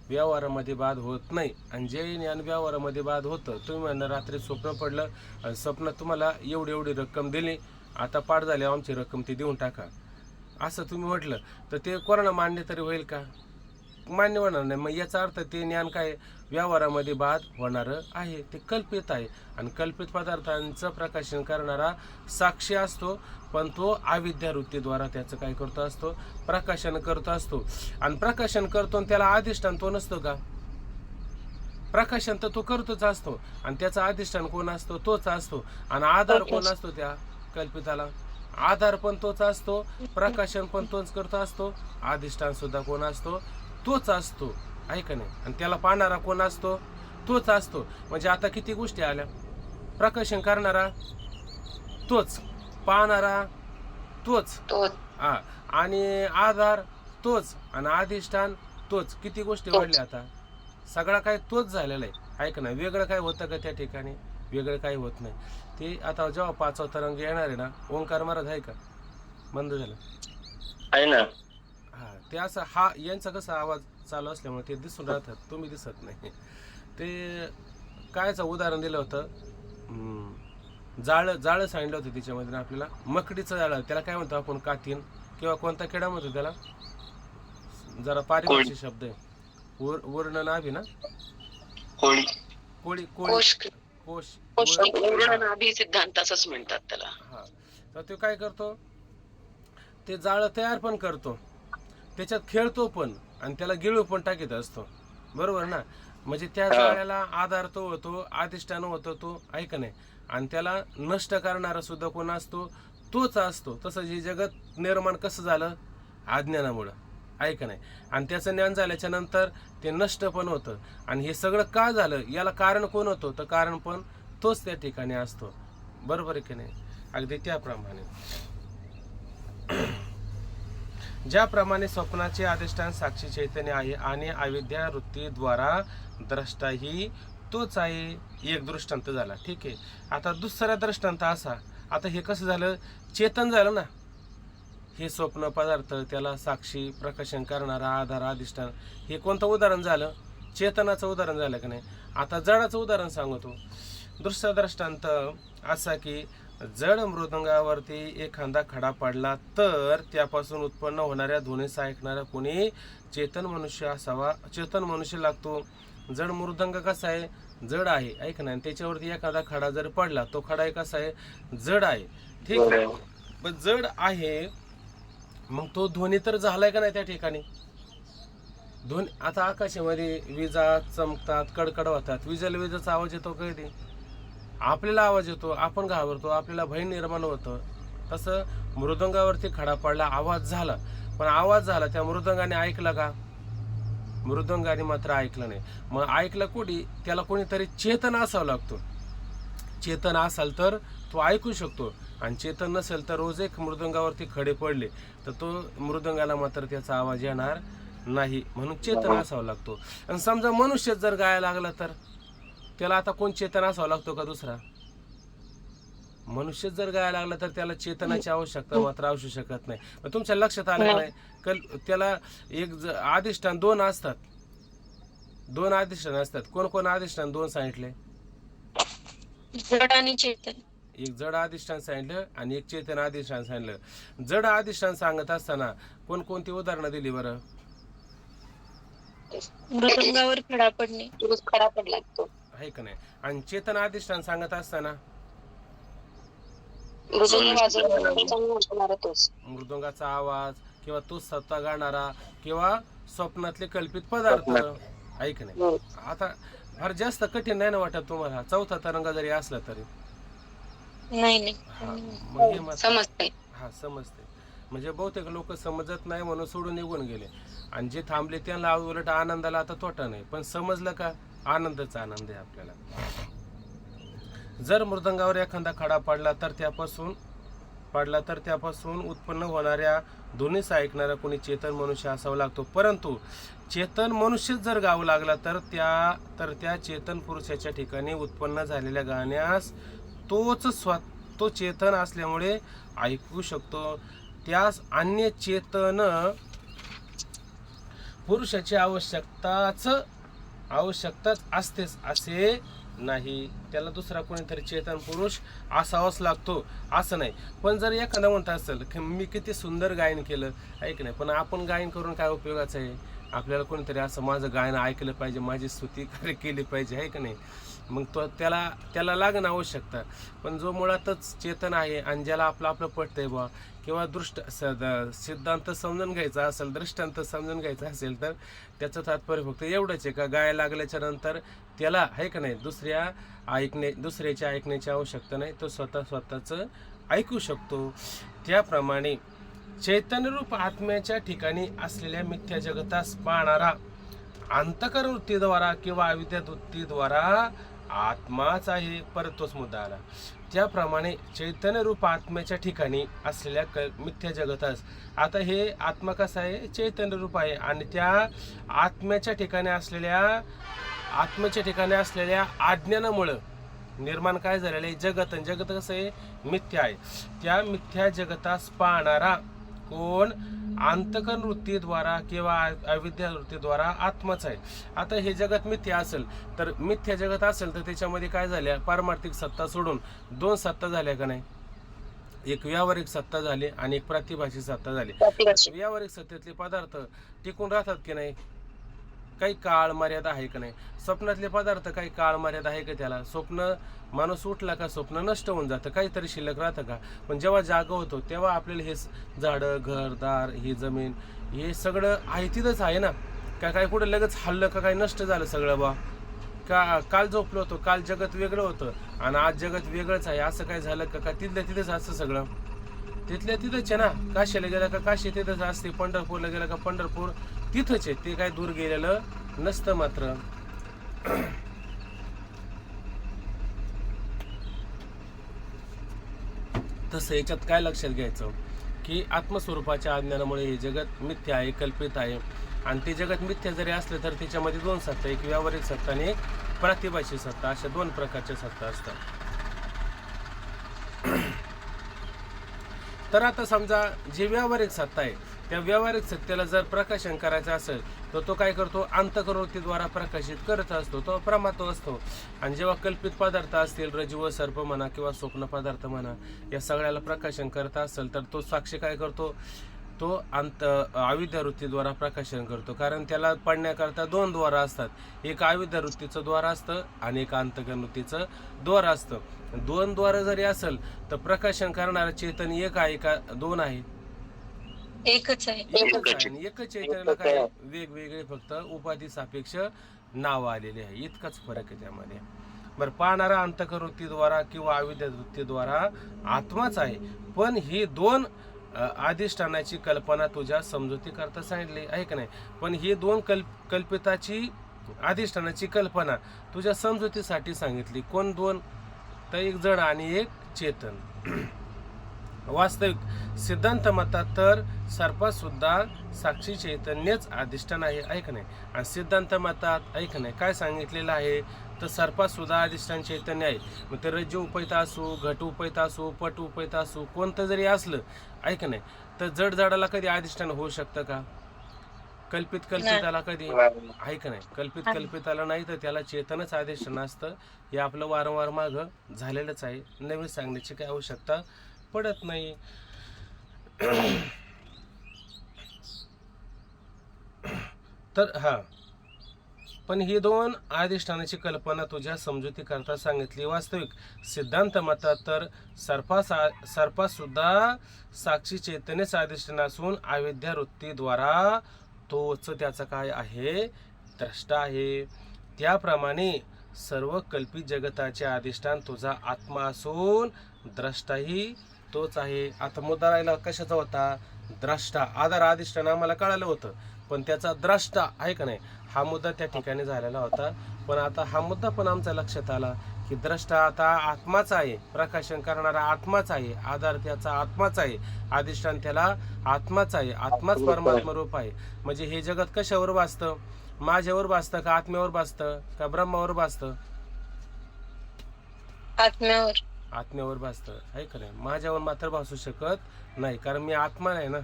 Speaker 1: व्यवहारामध्ये बाद होत नाही. आणि जे ज्ञान व्यवहारामध्ये बाद होतं, तुम्ही म्हणणार रात्री स्वप्न पडलं आणि स्वप्नात तुम्हाला एवढी रक्कम दिली, आता पाठ झाली आमची रक्कम ती देऊन टाका, असं तुम्ही म्हटलं तर ते कोणाला मान्य तरी होईल का? मान्य होणार नाही. मग याचा अर्थ ते ज्ञान काय व्यवहारामध्ये बाद होणारं आहे, ते कल्पित आहे. आणि कल्पित पदार्थांचं प्रकाशन करणारा साक्षी असतो, पण तो अविद्यावृत्तीद्वारा त्याचं काय करतो असतो, प्रकाशन करत असतो. आणि प्रकाशन करतो आणि त्याला अधिष्ठान तो नसतो का? प्रकाशन तर तो करतोच असतो आणि त्याचा अधिष्ठान कोण असतो? तोच असतो. आणि आधार कोण असतो त्या कल्पिताला? आधार पण तोच असतो, प्रकाशन पण तोच करतो असतो, अधिष्ठान सुद्धा कोण असतो? तोच असतो, आहे का नाही? आणि त्याला पाहणारा कोण असतो? तोच असतो. म्हणजे आता किती गोष्टी आल्या. प्रकाशन करणारा तोच, पाहणारा तोच, हा, आणि आधार तोच, आणि अधिष्ठान तोच. किती गोष्टी वाढल्या आता. सगळा काय तोच झालेला आहे का नाही? वेगळं काय होतं का त्या ठिकाणी? वेगळं काही होत नाही. ते आता जेव्हा पाचवा तरंग येणार आहे ना, ओंकार महाराज आहे का? बंद झालं
Speaker 3: आहे ना.
Speaker 1: हा, ते असं हा यांचा कसा आवाज चालू असल्यामुळे ते दिसून राहतात, तुम्ही दिसत नाही. ते कायचं उदाहरण दिलं होतं, जाळं सांगितलं होतं त्याच्यामध्ये आपल्याला. मकडीचं जाळं, त्याला काय म्हणतो आपण? कातीन किंवा कोणता किडा म्हणतो त्याला? जरा पारिभाषिक शब्द आहे. वर्ण नाभी ना, कोळी कोळी कोश
Speaker 3: नाभी सिद्धांत असंच म्हणतात त्याला.
Speaker 1: हा, तर ते काय करतो, ते जाळं तयार पण करतो, त्याच्यात खेळतो पण, आणि त्याला गिळू पण टाकीत असतो, बरोबर ना? म्हणजे त्या जाळ्याला आधार तो होतो, अधिष्ठान होतो तो, ऐक नाही. आणि त्याला नष्ट करणारा सुद्धा कोण असतो? तोच असतो. तसं हे जगत निर्माण कसं झालं? अज्ञानामुळं, ऐक नाही. आणि त्याचं ज्ञान झाल्याच्या नंतर ते नष्ट पण होतं. आणि हे सगळं का झालं? याला कारण कोण होतं? तर कारण पण तोच त्या ठिकाणी असतो, बरोबर आहे की नाही? अगदी त्याप्रमाणे ज्याप्रमाणे स्वप्नाचे अधिष्ठान साक्षी चैतन्य आहे आणि अविद्या वृत्तीद्वारा द्रष्टाही तोच आहे. एक दृष्टांत झाला, ठीक आहे. आता दुसरा दृष्टांत असा, आता हे कसं झालं? चेतन झालं ना हे स्वप्न पदार्थ, त्याला साक्षी, प्रकाशन करणारा, आधार, अधिष्ठान. हे कोणतं उदाहरण झालं? चेतनाचं उदाहरण झालं की नाही? आता जडाचं उदाहरण सांगतो. दुसरा दृष्टांत असा की जड मृदंगावरती एखादा खडा पडला तर त्यापासून उत्पन्न होणाऱ्या ध्वनीस ऐकणारा कोणी चेतन मनुष्य असावा. चेतन मनुष्य लागतो. जड मृदंग कसा आहे? जड आहे, ऐक ना. त्याच्यावरती एखादा खडा जर पडला, तो खडा कसा आहे? जड आहे, ठीक आहे. पण जड आहे, मग तो ध्वनी तर झालाय का नाही त्या ठिकाणी? ध्वनी आता आकाशामध्ये विजा चमकतात, कडकड होतात, विजेचा आवाज येतो कधी? आपल्याला आवाज येतो, आपण घाबरतो, आपल्याला भय निर्माण होतं. तसं मृदंगावरती खडा पडला, आवाज झाला, पण आवाज झाला, त्या मृदंगाने ऐकला का? मृदंगाने मात्र ऐकलं नाही. मग ऐकलं कोणी? त्याला कोणीतरी चेतन असावं लागतो. चेतन असाल तर तो ऐकू शकतो, आणि चेतन नसेल तर रोज एक मृदंगावरती खडे पडले तर तो मृदंगाला मात्र त्याचा आवाज येणार नाही. म्हणून चेतन असावं लागतो. आणि समजा मनुष्य जर गायला लागला तर त्याला आता कोण चेतन असावं लागतो का दुसरा? मनुष्य जर गायला लागला तर त्याला चेतनाची आवश्यकता मात्र असू शकत नाही. मग तुमच्या लक्षात आलं नाही? त्याला एक अधिष्ठान दोन असतात, दोन अधिष्ठान असतात. कोण कोण अधिष्ठान दोन सांगितले?
Speaker 2: जड आणि चेतन.
Speaker 1: एक जड अधिष्ठान सांगितलं आणि एक चेतन अधिष्ठान सांगितलं. जड अधिष्ठान सांगत असताना कोणकोणती उदाहरणं दिली बरं?
Speaker 2: मृदंगावर खडा पडणे, खडा पडला तो,
Speaker 1: आहे का नाही? आणि चेतन अधिष्ठान सांगत असताना मृदंगाचा आवाज, किंवा तो स्वतः गाणारा, किंवा स्वप्नातले कल्पित पदार्थ, आहे का नाही? आता फार जास्त कठीण नाही ना वाटत तुम्हाला? चौथा तरंग जरी असला तरी
Speaker 2: नाही
Speaker 1: समजते. हा, समजते. म्हणजे बहुतेक लोक समजत नाही म्हणून सोडून निघून गेले, आणि जे थांबले त्यांना उलट आनंदाला आता तोटा नाही. पण समजलं का? आनंदाचा आनंद आहे आपल्याला. जर मृदंगावर एखादा खडा पडला तर त्यापासून उत्पन्न होणाऱ्या ध्वनीस ऐकणारा कोणी चेतन मनुष्य असावा लागतो. परंतु चेतन मनुष्य जर गाऊ लागला तर त्या चेतन पुरुषाच्या ठिकाणी उत्पन्न झालेल्या गाण्यास तो चेतन असल्यामुळे ऐकू शकतो. त्यास अन्य चेतन पुरुषाची आवश्यकताच असतेच असे नाही, त्याला दुसरा कोणीतरी चेतन पुरुष असावाच लागतो असं नाही. पण जर एखादा म्हणत असेल की मी किती सुंदर गायन केलं, ऐक नाही, पण आपण गायन करून काय उपयोगाचं आहे? आपल्याला कोणीतरी असं माझं गायन ऐकलं पाहिजे, माझी स्तुती केली पाहिजे, आहे का नाही? मग तो त्याला लागणं आवश्यकता. पण जो मुळातच चेतन आहे आणि ज्याला आपलं आपलं पटतंय बा, किंवा सिद्धांत समजून घ्यायचा असेल, दृष्टांत समजून घ्यायचा असेल, तर त्याचं तात्पर्य फक्त एवढंच आहे का गायला लागल्याच्या नंतर त्याला, आहे का नाही, दुसऱ्याच्या ऐकण्याची आवश्यकता नाही, तो स्वतःचं ऐकू शकतो. त्याप्रमाणे चैतन्यरूप आत्म्याच्या ठिकाणी असलेल्या मिथ्या जगतास पाहणारा अंतःकरण वृत्तीद्वारा किंवा अविद्या वृत्तीद्वारा आत्माच आहे. परत तोच मुद्दा आला. त्याप्रमाणे चैतन्यरूप आत्म्याच्या ठिकाणी असलेल्या मिथ्या जगतास, आता हे आत्मा कसा आहे? चैतन्यरूप आहे. आणि त्या आत्म्याच्या ठिकाणी असलेल्या अज्ञानामुळं निर्माण काय झालेलं आहे? जगत. आणि जगत कसं आहे? मिथ्या आहे. त्या मिथ्या जगतास पाहणारा कोण? अंतःकरण वृत्तीद्वारा किंवा अविद्या वृत्तीद्वारा आत्माच आहे. आता हे जगत मिथ्या असेल, तर मिथ्या जगत असेल तर त्याच्यामध्ये काय झाल्या? पारमार्थिक सत्ता सोडून दोन सत्ता झाल्या का नाही? एक व्यावहारिक सत्ता झाली आणि एक प्रतिभाषिक सत्ता झाली. व्यावहारिक सत्तेतले पदार्थ टिकून राहतात की नाही? काही काळ मर्यादा आहे का नाही? स्वप्नातले पदार्थ काही काळ मर्यादा आहे का त्याला? स्वप्न माणूस उठला का स्वप्न नष्ट होऊन जातं, काहीतरी शिल्लक राहतं का? पण जेव्हा जागा होतो तेव्हा आपल्याला हे झाडं, घरदार, ही जमीन, हे सगळं आहे तिथंच आहे ना? काय कुठं लगेच हल्लं का काय नष्ट झालं सगळं बा? काल झोपलो होतो, काल जगत वेगळं होतं आणि आज जगत वेगळंच आहे, असं काय झालं का? तिथल्या तिथंच असतं सगळं, तिथल्या तिथंच आहे ना? काशीला गेला का काशी तिथंच असते, पंढरपूरला गेला का पंढरपूर तिथंच आहे, ते काय दूर गेलेलं नसतं. मात्र तसं याच्यात काय लक्षात घ्यायचं की आत्मस्वरूपाच्या अज्ञानामुळे हे जगत मिथ्या आहे, कल्पित आहे. आणि ते जगत मिथ्या जरी असलं तर त्याच्यामध्ये दोन सत्ता, एक व्यावहारिक सत्ता आणि एक प्रतिभाषिक सत्ता, अशा दोन प्रकारच्या सत्ता असतात. तर आता समजा जे व्यावहारिक सत्ता आहे, त्या व्यावहारिक सत्तेला जर प्रकाशन करायचं असेल तर तो काय करतो? अंतःकरण वृत्तीद्वारा प्रकाशित करत असतो, तो प्रमात्व असतो. आणि जेव्हा कल्पित पदार्थ असतील, रज्जू व सर्प म्हणा किंवा स्वप्न पदार्थ म्हणा, या सगळ्याला प्रकाशन करत असेल तर तो साक्षी काय करतो? तो अविद्या वृत्तीद्वारा प्रकाशन करतो. कारण त्याला पडण्याकरता दोन द्वार असतात, एक अविद्या वृत्तीचं द्वार असतं आणि एक अंतःकरण वृत्तीचं द्वार असतं. दोन द्वार जरी असेल तर प्रकाशन करणारा चेतन एक आहे का दोन आहे?
Speaker 2: एकच आहे.
Speaker 1: एकच चैतन्याला काय वेगवेगळे फक्त उपाधी सापेक्ष नाव आलेले आहे, इतकाच फरक आहे त्यामध्ये. बरं, पाहणारा अंतःकरण वृत्तीद्वारा किंवा अविद्या वृत्तीद्वारा आत्माच आहे. पण ही दोन अधिष्ठानाची कल्पना तुझ्या समजुती करता सांगितली आहे का नाही? पण ही दोन कल्पिताची अधिष्ठानाची कल्पना तुझ्या समजुतीसाठी सांगितली. कोण दोन? तर एक जड आणि एक चेतन. वास्तविक सिद्धांत मतात तर सर्पात सुद्धा साक्षी चैतन्यच अधिष्ठान आहे, ऐक नाही. आणि सिद्धांत मतात ऐक नाही काय सांगितलेलं आहे? तर सर्पात सुद्धा अधिष्ठान चैतन्य आहे. मग ते रज्जू उपैता असो, घट उपैता असो, पट उपैता असो, कोणतं जरी असलं, ऐक नाही, तर जड झाडाला कधी अधिष्ठान होऊ शकतं का? कल्पिताला कधी? ऐक नाही, कल्पिताला नाही, तर त्याला चेतनच अधिष्ठान असतं. हे आपलं वारंवार मागं झालेलंच आहे, नवीन सांगण्याची काही आवश्यकता पडत नाही. तर पण ही दोन अधिष्ठानाची कल्पना तुझ्या समजुती करता सांगितली. वास्तविक सिद्धांत मतात तर सर्पात सुद्धा साक्षी चैतन्यच अधिष्ठान असून अविद्या वृत्तीद्वारा तोच त्याचा काय आहे? द्रष्टा आहे. त्याप्रमाणे सर्व कल्पित जगताचे अधिष्ठान तुझा आत्मा असून द्रष्टाही तोच आहे. आता मुद्दा राहिला कशाचा होता? द्रष्टा. आधार अधिष्ठान आम्हाला कळालं होतं, पण त्याचा द्रष्टा आहे का नाही, हा मुद्दा त्या ठिकाणी झालेला होता. पण आता हा मुद्दा पण आमच्या लक्षात आला की द्रष्टा आता आत्माच आहे, प्रकाशन करणारा आत्माच आहे, आधार त्याचा आत्माच आहे, अधिष्ठान त्याला आत्माच आहे, आत्माच परमात्मा रूप आहे. म्हणजे हे जगत कशावर भासतं? माझ्यावर भासतं का आत्म्यावर भासतं का ब्रह्मावर भासतं? आत्म्यावर भासतं, आहे का नाही? माझ्यावर मात्र भासू शकत नाही, कारण मी आत्मा नाही ना,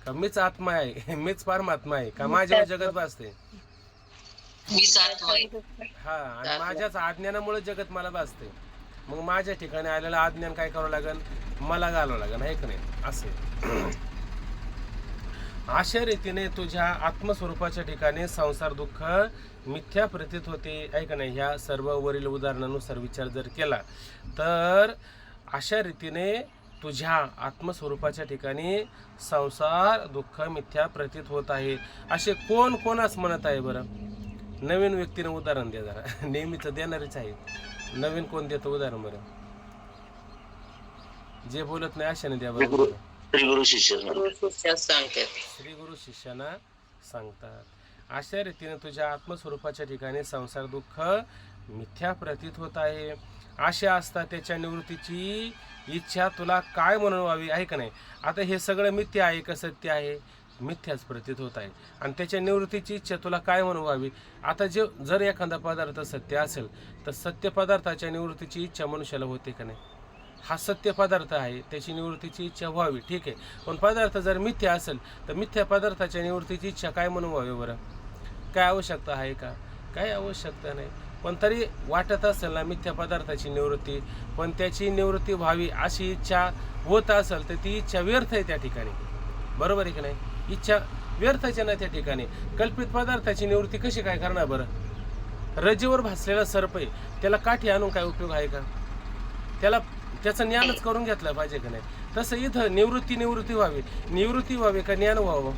Speaker 1: का मीच आत्मा आहे, मीच परमात्मा आहे, का माझ्यावर जगत भासते?
Speaker 3: मी साधमय.
Speaker 1: हा, आणि माझ्याच अज्ञानामुळे जगत मला भासते. मग माझ्या ठिकाणी आलेलं अज्ञान काय करावं लागेल, मला घालावं लागेल, आहे का नाही? असे अशा रीतीने तुझ्या आत्मस्वरूपाच्या ठिकाणी संसार दुःख मिथ्या प्रतीत होते, आहे का नाही? ह्या सर्व वरील उदाहरणानुसार विचार जर केला तर अशा रीतीने तुझ्या आत्मस्वरूपाच्या ठिकाणी संसार दुःख मिथ्या प्रतीत होत आहे. असे कोण कोणास म्हणत आहे बरं? नवीन व्यक्तीने उदाहरण द्या जरा. नेहमीच देणारच आहे. नवीन कोण देतं उदाहरण बरं? जे बोलत नाही अशाने द्या बरं.
Speaker 3: श्री गुरु शिष्य सांगतात.
Speaker 1: श्री गुरु शिष्यांना सांगतात. अशा रीतीने तुझ्या आत्मस्वरूपाच्या ठिकाणी संसार दुःख मिथ्या प्रतीत होत आहे. अशा असता त्याच्या निवृत्तीची इच्छा तुला काय म्हणून व्हावी, आहे का नाही? आता हे सगळं मिथ्या आहे का सत्य आहे? मिथ्याच प्रतीत होत आहे. आणि त्याच्या निवृत्तीची इच्छा तुला काय म्हणून व्हावी? आता जर एखादा पदार्थ सत्य असेल तर सत्य पदार्थाच्या निवृत्तीची इच्छा मनुष्याला होते का नाही? हा सत्य पदार्थ आहे, त्याची निवृत्तीची इच्छा व्हावी, ठीक आहे. पण पदार्थ जर मिथ्या असेल तर मिथ्या पदार्थाच्या निवृत्तीची इच्छा काय म्हणून व्हावी बरं? काय आवश्यकता आहे का? काही आवश्यकता नाही. पण तरी वाटत असेल ना मिथ्या पदार्थाची निवृत्ती, पण त्याची निवृत्ती व्हावी अशी इच्छा होत असेल तर ती इच्छा व्यर्थ आहे त्या ठिकाणी. बरोबर आहे की नाही? इच्छा व्यर्थाची ना त्या ठिकाणी. कल्पित पदार्थाची निवृत्ती कशी काय करणार बरं? रजेवर भासलेला सर्प आहे, त्याला काठी आणून काय उपयोग आहे का? त्याचं ज्ञानच करून घेतलं पाहिजे का नाही? तसं इथं निवृत्ती व्हावी का ज्ञान व्हावं?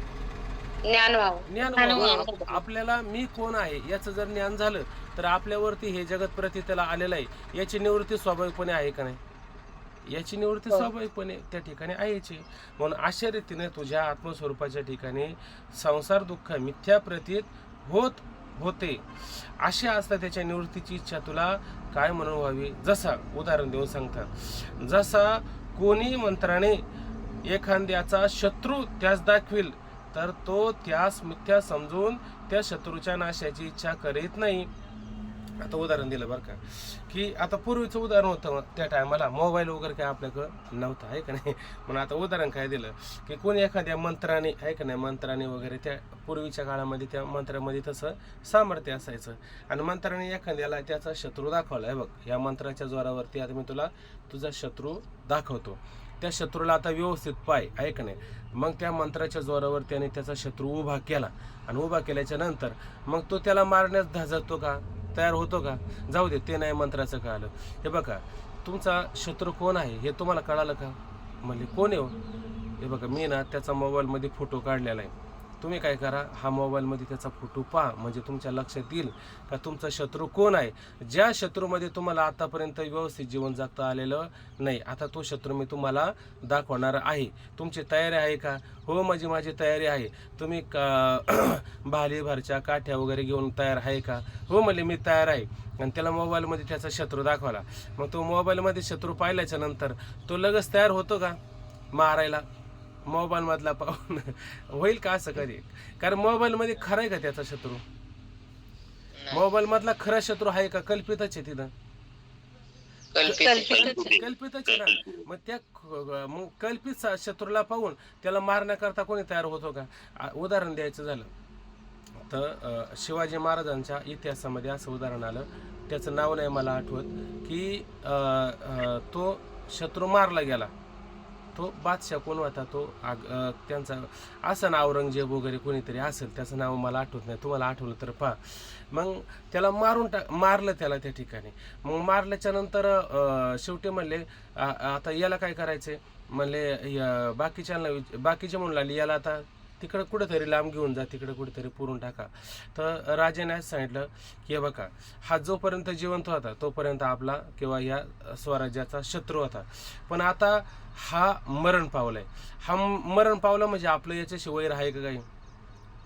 Speaker 1: ज्ञान व्हावं. आपल्याला मी कोण आहे याचं जर ज्ञान झालं तर आपल्यावरती हे जगत प्रतीला आलेलं आहे याची निवृत्ती स्वाभाविकपणे आहे का नाही? याची निवृत्ती स्वाभाविकपणे त्या ठिकाणी आहेची. म्हणून अशा रीतीने तुझ्या आत्मस्वरूपाच्या ठिकाणी संसार दुःख मिथ्या प्रतीत होते. अशा असता त्याच्या निवृत्तीची इच्छा तुला काय म्हणून व्हावी? जसा उदाहरण देऊन सांगतात, जसा कोणी मंत्राने एखाद्याचा शत्रू त्यास दाखविल तर तो त्यास मिथ्या समजून त्या शत्रूच्या नाशाची इच्छा करीत नाही. आता उदाहरण दिलं बरं का, की आता पूर्वीचं उदाहरण होतं, त्या टायमाला मोबाईल वगैरे काय आपल्याकडं नव्हतं, आहे का नाही? म्हणून आता उदाहरण काय दिलं की कोणी एखाद्या मंत्राने, आहे का नाही, मंत्राने वगैरे त्या पूर्वीच्या काळामध्ये त्या मंत्रामध्ये तसं सामर्थ्य असायचं. आणि मंत्राने एखाद्याला त्याचा शत्रू दाखवला, आहे बघ, या मंत्राच्या जोरावरती आता मी तुला तुझा शत्रू दाखवतो. त्या शत्रूला आता व्यवस्थित पाय, आहे का नाही? मग त्या मंत्राच्या जोरावर त्याने त्याचा शत्रू उभा केला आणि उभा केल्याच्या नंतर मग तो त्याला मारण्यास धाजतो का? तयार होतो का? जाऊ दे, ते नाही मंत्राचं कळालं. हे बघा, तुमचा शत्रू कोण आहे हे तुम्हाला कळालं का? म्हणजे कोण आहे? हे बघा, मी ना त्याचा मोबाईलमध्ये फोटो काढलेला आहे. तुम्ही काय करा, हा मोबाईलमध्ये त्याचा फोटो पहा, म्हणजे तुमच्या लक्षात येईल का तुमचा शत्रू कोण आहे. ज्या शत्रूमध्ये तुम्हाला आतापर्यंत व्यवस्थित जीवन जगता आलेलं नाही, आता तो शत्रू मी तुम्हाला दाखवणार आहे. तुमची तयारी आहे का? हो, माझी तयारी आहे. तुम्ही भाली भरच्या काठ्या वगैरे घेऊन तयार आहे का? हो म्हणले मी तयार आहे. आणि त्याला मोबाईलमध्ये त्याचा शत्रू दाखवला. मग तो मोबाईलमध्ये शत्रू पाहिल्याच्या नंतर तो लगेच तयार होतो का मारायला? मोबाईलमधला पाहून होईल का असं कधी? कारण मोबाईलमध्ये खरं आहे का त्याचा शत्रू? मोबाईलमधला खरा शत्रू आहे का कल्पितच आहे? तिथं कल्पितच आहे ना. मग कल्पित शत्रूला पाहून त्याला मारण्याकरता कोणी तयार होतो का? उदाहरण द्यायचं झालं तर शिवाजी महाराजांच्या इतिहासामध्ये असं उदाहरण आलं, त्याचं नाव नाही मला आठवत, की तो शत्रू मारला गेला. तो बादशाह कोण होता? तो त्यांचा असं ना औरंगजेब वगैरे कोणीतरी असेल, त्याचं नाव मला आठवत नाही, तुम्हाला आठवलं तर पहा. मग त्याला मारलं त्याला त्या ठिकाणी. मग मारल्याच्या नंतर शेवटी म्हणले आता याला काय करायचंय? म्हणले बाकीचे म्हणू लागले याला आता तिकडं कुठेतरी लांब घेऊन जा, तिकडे कुठेतरी पुरून टाका. तर राजाने असं सांगितलं की बघा, हा जोपर्यंत जिवंत होता तोपर्यंत आपला किंवा या स्वराज्याचा शत्रू होता, पण आता हा मरण पावलाय. हा मरण पावला म्हणजे आपलं याच्याशी वैर आहे का? काही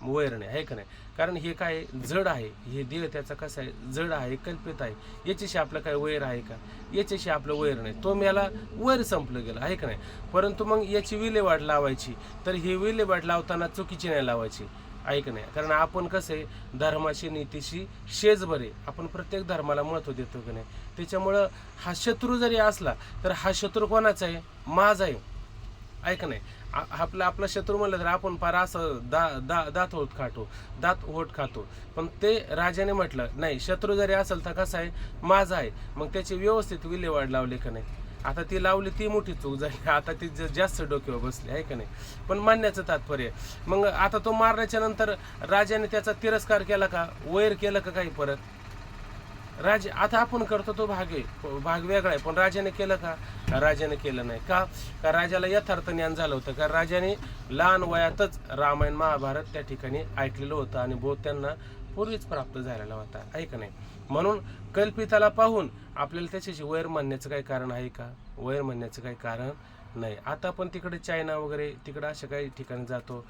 Speaker 1: वैर नाही, आहे का नाही? कारण हे काय जड आहे, हे देह त्याचा कसं आहे, जड आहे, कल्पित आहे. याच्याशी आपलं काय वैर आहे का? याच्याशी आपलं वैर नाही. तो मेला, वैर संपलं गेलं, आहे का नाही? परंतु मग याची विल्हेवाट लावायची, तर ही विल्हेवाट लावताना चुकीची नाही लावायची, आहे का नाही? कारण आपण कसं आहे, धर्माशी नीतीशी शेजभर आहे, आपण प्रत्येक धर्माला महत्त्व देतो की नाही? त्याच्यामुळं हा शत्रू जरी असला तर हा शत्रू कोणाचा आहे? माझा आहे, आहे का नाही? आपला शत्रू म्हणलं तर आपण फार असं दात होत खातो. पण ते राजाने म्हटलं नाही, शत्रू जरी असेल तर कसा आहे, माझा आहे. मग त्याची व्यवस्थित विल्हेवाट लावली का नाही. आता ती लावली ती मोठी चूक झाली, आता ती जास्त डोक्यावर बसली आहे का नाही. पण मानण्याचं तात्पर्य, मग आता तो मारण्याच्या नंतर राजाने त्याचा तिरस्कार केला का, वैर केलं का काही परत. राजे आता आपण करतो तो भाग वेगळा आहे, पण राजाने केलं का, राजाने केलं नाही का राजाला यथार्थ ज्ञान झालं होतं का राजाने लहान वयातच रामायण महाभारत त्या ठिकाणी ऐकलेलं होतं आणि बोध त्यांना पूर्वीच प्राप्त झालेला होता आहे का नाही. म्हणून कल्पिताला पाहून आपल्याला त्याच्याशी वैर म्हणण्याचं काही कारण आहे का, वैर म्हणण्याचं काही कारण नाही. आता आपण तिकडे चायना वगैरे तिकडे अशा काही ठिकाणी जातो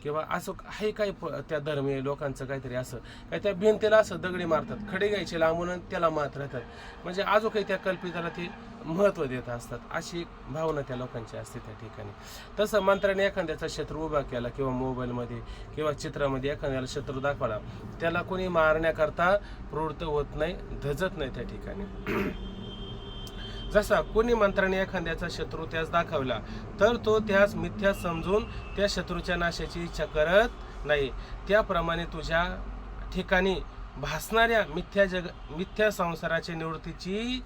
Speaker 1: किंवा असं आहे काही त्या धर्मीय लोकांचं काहीतरी असं काय, त्या भिंतीला असं दगडी मारतात, खडे घ्यायचे लांबून त्याला मारत राहतात, म्हणजे अजून काही त्या कल्पिताला ते महत्त्व देत असतात, अशी एक भावना त्या लोकांची असते त्या ठिकाणी. तसं मंत्राने एखाद्याचा शत्रू उभा केला किंवा मोबाईलमध्ये किंवा चित्रामध्ये एखाद्याला शत्रू दाखवला, त्याला कोणी मारण्याकरता प्रवृत्त होत नाही, धजत नाही त्या ठिकाणी. जसा कोणी मंत्राने एखाद्याचा शत्रू त्यास दाखवला तर तो त्यास मिथ्या समजून त्या शत्रूच्या नाशाची इच्छा करत नाही, त्याप्रमाणे तुझ्या ठिकाणी भासणाऱ्या मिथ्या संसाराच्या निवृत्तीची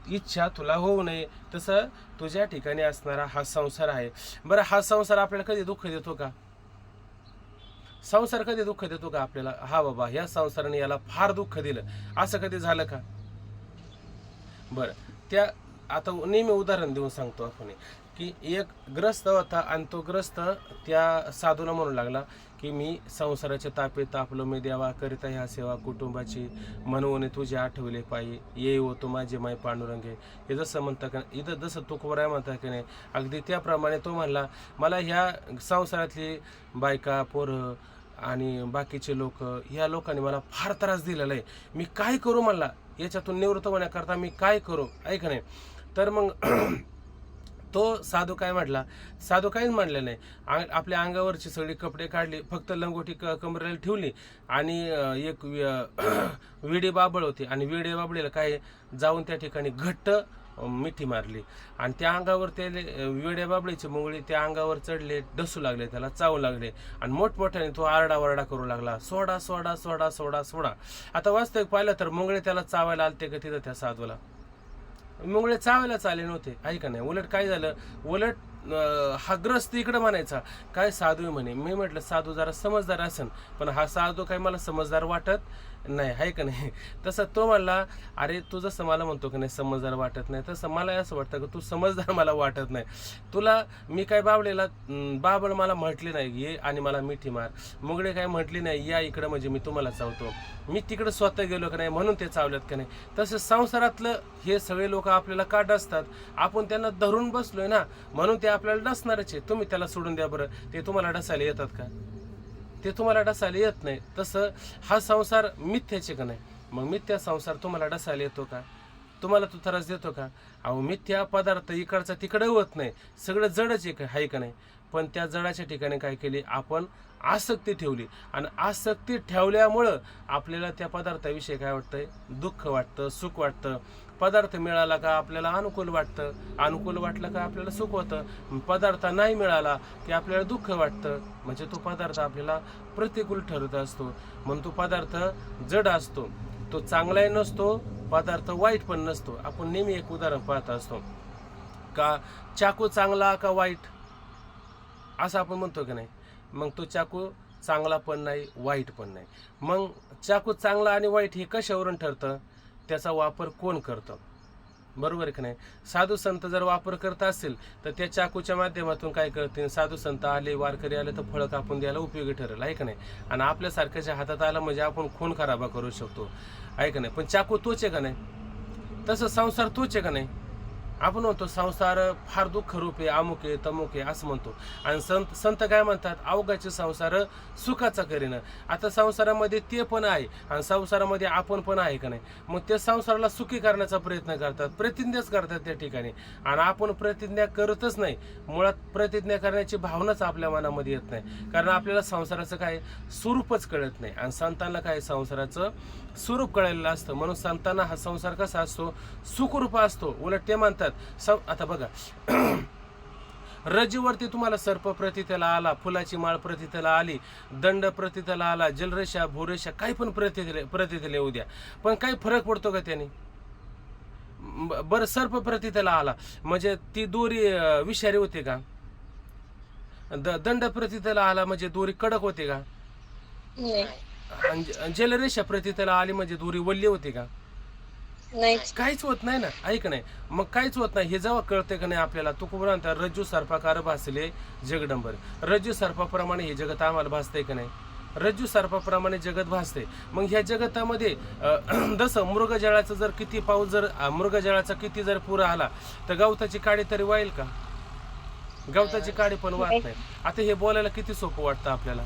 Speaker 1: इच्छा तुला होऊ नये, तसं तुझ्या ठिकाणी असणारा हा संसार आहे. बरं, हा संसार आपल्याला कधी दुःख देतो का, संसार कधी दुःख देतो का आपल्याला, हा बाबा ह्या संसाराने याला फार दुःख दिलं, असं कधी झालं का. बरं, त्या आता नेहमी उदाहरण देऊन सांगतो आपण की एक ग्रस्त होता आणि तो ग्रस्त त्या साधूला म्हणू लागला की मी संसाराच्या तापे तापलो मी देवा, करिता ह्या सेवा कुटुंबाची, म्हणून तुझे आठवले पायी, ये होतो माझे माय पांडुरंगे. हे जसं म्हणतं का इथं, जसं तुकोबराय म्हणता की नाही, अगदी त्याप्रमाणे तो म्हणला मला ह्या संसारातली बायका पोरं आणि बाकीचे लोक, ह्या लोकांनी मला फार त्रास दिलेला आहे, मी काय करू म्हणला, याच्यातून निवृत्त होण्याकरता मी काय करू, ऐक नाही. तर मग तो साधू काय म्हटला, साधू काहीच म्हणलं नाही, आपल्या अंगावरची सगळी कपडे काढली, फक्त लंगोटी कमरेला ठेवली आणि एक विडी बाबळ होती आणि विडी बाबळीला काय जाऊन त्या ठिकाणी घट्ट मिठी मारली आणि त्या अंगावर ते विड्या बाबळीचे मुंगळे त्या अंगावर चढले, डसू लागले, त्याला चावू लागले आणि मोठमोठ्याने तो आरडावरडा करू लागला, सोडा सोडा सोडा सोडा सोडा. आता वास्तविक पाहिलं तर मुंगळे त्याला चावायला आलते का तिथं, त्या साधूला मुंगळे चावायलाच आले नव्हते आहे का नाही. उलट काय झालं, उलट हा ग्रस्त इकडं म्हणायचा काय साधू म्हणे. मी म्हटलं साधू जरा समजदार असेल, पण हा साधू काय मला समजदार वाटत नाही आहे का नाही. तसं तो म्हणला अरे तू जसं मला म्हणतो की नाही समजदार वाटत नाही, तसं मला असं वाटतं की तू समजदार मला वाटत नाही. तुला मी काय बाबळ मला म्हटले नाही ये आणि मला मिठी मार, मुगडे काय म्हटली नाही या इकडं म्हणजे मी तुम्हाला चावतो, मी तिकडं स्वतः गेलो का नाही म्हणून ते चावल्यात का नाही. तसं संसारातलं हे सगळे लोक आपल्याला का डसतात, आपण त्यांना धरून बसलोय ना म्हणून ते आपल्याला डसणारच आहे. तुम्ही त्याला सोडून द्या बरं, ते तुम्हाला डसायला येतात का, ते तुम्हाला डसायला येत नाही. तसं हा संसार मिथ्याचे का नाही, मग मिथ्या संसार तुम्हाला डसायला येतो का, तुम्हाला तो त्रास देतो का. अहो मिथ्या पदार्थ इकडचा तिकडं होत नाही, सगळं जडच आहे का नाही. पण त्या जडाच्या ठिकाणी काय केली आपण, आसक्ती ठेवली आणि आसक्ती ठेवल्यामुळं आपल्याला त्या पदार्थाविषयी काय वाटतंय, दुःख वाटतं, सुख वाटतं. पदार्थ मिळाला का आपल्याला अनुकूल वाटतं, अनुकूल वाटलं का आपल्याला सुख होतं, पदार्थ नाही मिळाला की आपल्याला दुःख वाटतं. म्हणजे तो पदार्थ आपल्याला प्रतिकूल ठरत असतो, म्हणून तो पदार्थ जड असतो, तो चांगलाही नसतो, पदार्थ वाईट पण नसतो. आपण नेहमी एक उदाहरण पाहत असतो का चाकू चांगला का वाईट असं आपण म्हणतो की नाही. मग तो चाकू चांगला पण नाही वाईट पण नाही. मग चाकू चांगला आणि वाईट हे कशावरून ठरतं, त्याचा वापर कोण करतं, बरोबर आहे की नाही. साधू संत जर वापर करत असेल तर त्या चाकूच्या माध्यमातून काय करतील, साधू संत आले वारकरी आले तर फळं कापून द्यायला उपयोगी ठरेल आहे का नाही. आणि आपल्यासारख्याच्या हातात आलं म्हणजे आपण खून खराबा करू शकतो आहे का नाही. पण चाकू तोच आहे का नाही, तसं संसार तोच आहे का नाही. आपण म्हणतो संसार फार दुःख रूप आहे, अमुक आहे तमुक आहे असं म्हणतो. आणि संत काय म्हणतात, अवघाचे संसार सुखाचा करीन. आता संसारामध्ये ते पण आहे आणि संसारामध्ये आपण पण आहे का नाही. मग ते संसाराला सुखी करण्याचा प्रयत्न करतात, प्रतिज्ञाच करतात त्या ठिकाणी. आणि आपण प्रतिज्ञा करतच नाही, मुळात प्रतिज्ञा करण्याची भावनाच आपल्या मनामध्ये येत नाही, कारण आपल्याला संसाराचं काय स्वरूपच कळत नाही. आणि संतांना काय संसाराचं स्वरूप कळलेलं असतं, म्हणून संतांना हा संसार कसा असतो, सुखरूप असतो. उलट ते म्हणतात आता बघा रज्जूवरती तुम्हाला सर्प प्रथितेला आला, फुलाची माळ प्रथितेला आली, दंड प्रथितेला आला, जलरेषा भूरेषा काही पण प्रथितेला येऊ द्या, पण काही फरक पडतो का त्याने? बरं सर्प प्रथितेला आला म्हणजे ती दोरी विषारी होते का? दंड प्रथितेला आला म्हणजे दोरी कडक होते का?
Speaker 2: नाही.
Speaker 1: जलरेषा प्रथितेला आली म्हणजे दोरी वल्ली होती का?
Speaker 2: नाही.
Speaker 1: काहीच होत नाही ना. ऐक नाही, मग काहीच होत नाही हे जेव्हा कळते का नाही आपल्याला, तुकोबरा म्हणतात रज्जू सर्पाकार भासले जगडंबर. रज्जू सर्पाप्रमाणे हे जगत आम्हाला भासतंय का नाही? रज्जू सर्पाप्रमाणे जगत भासते. मग ह्या जगतामध्ये जसं मृगजळाचं जर किती पाऊस जर मृगजळाचा किती जर पूर आला तर गवताची काडी तरी वाईल का? गवताची काडी पण वाहत नाही. आता हे बोलायला किती सोपं वाटतं आपल्याला,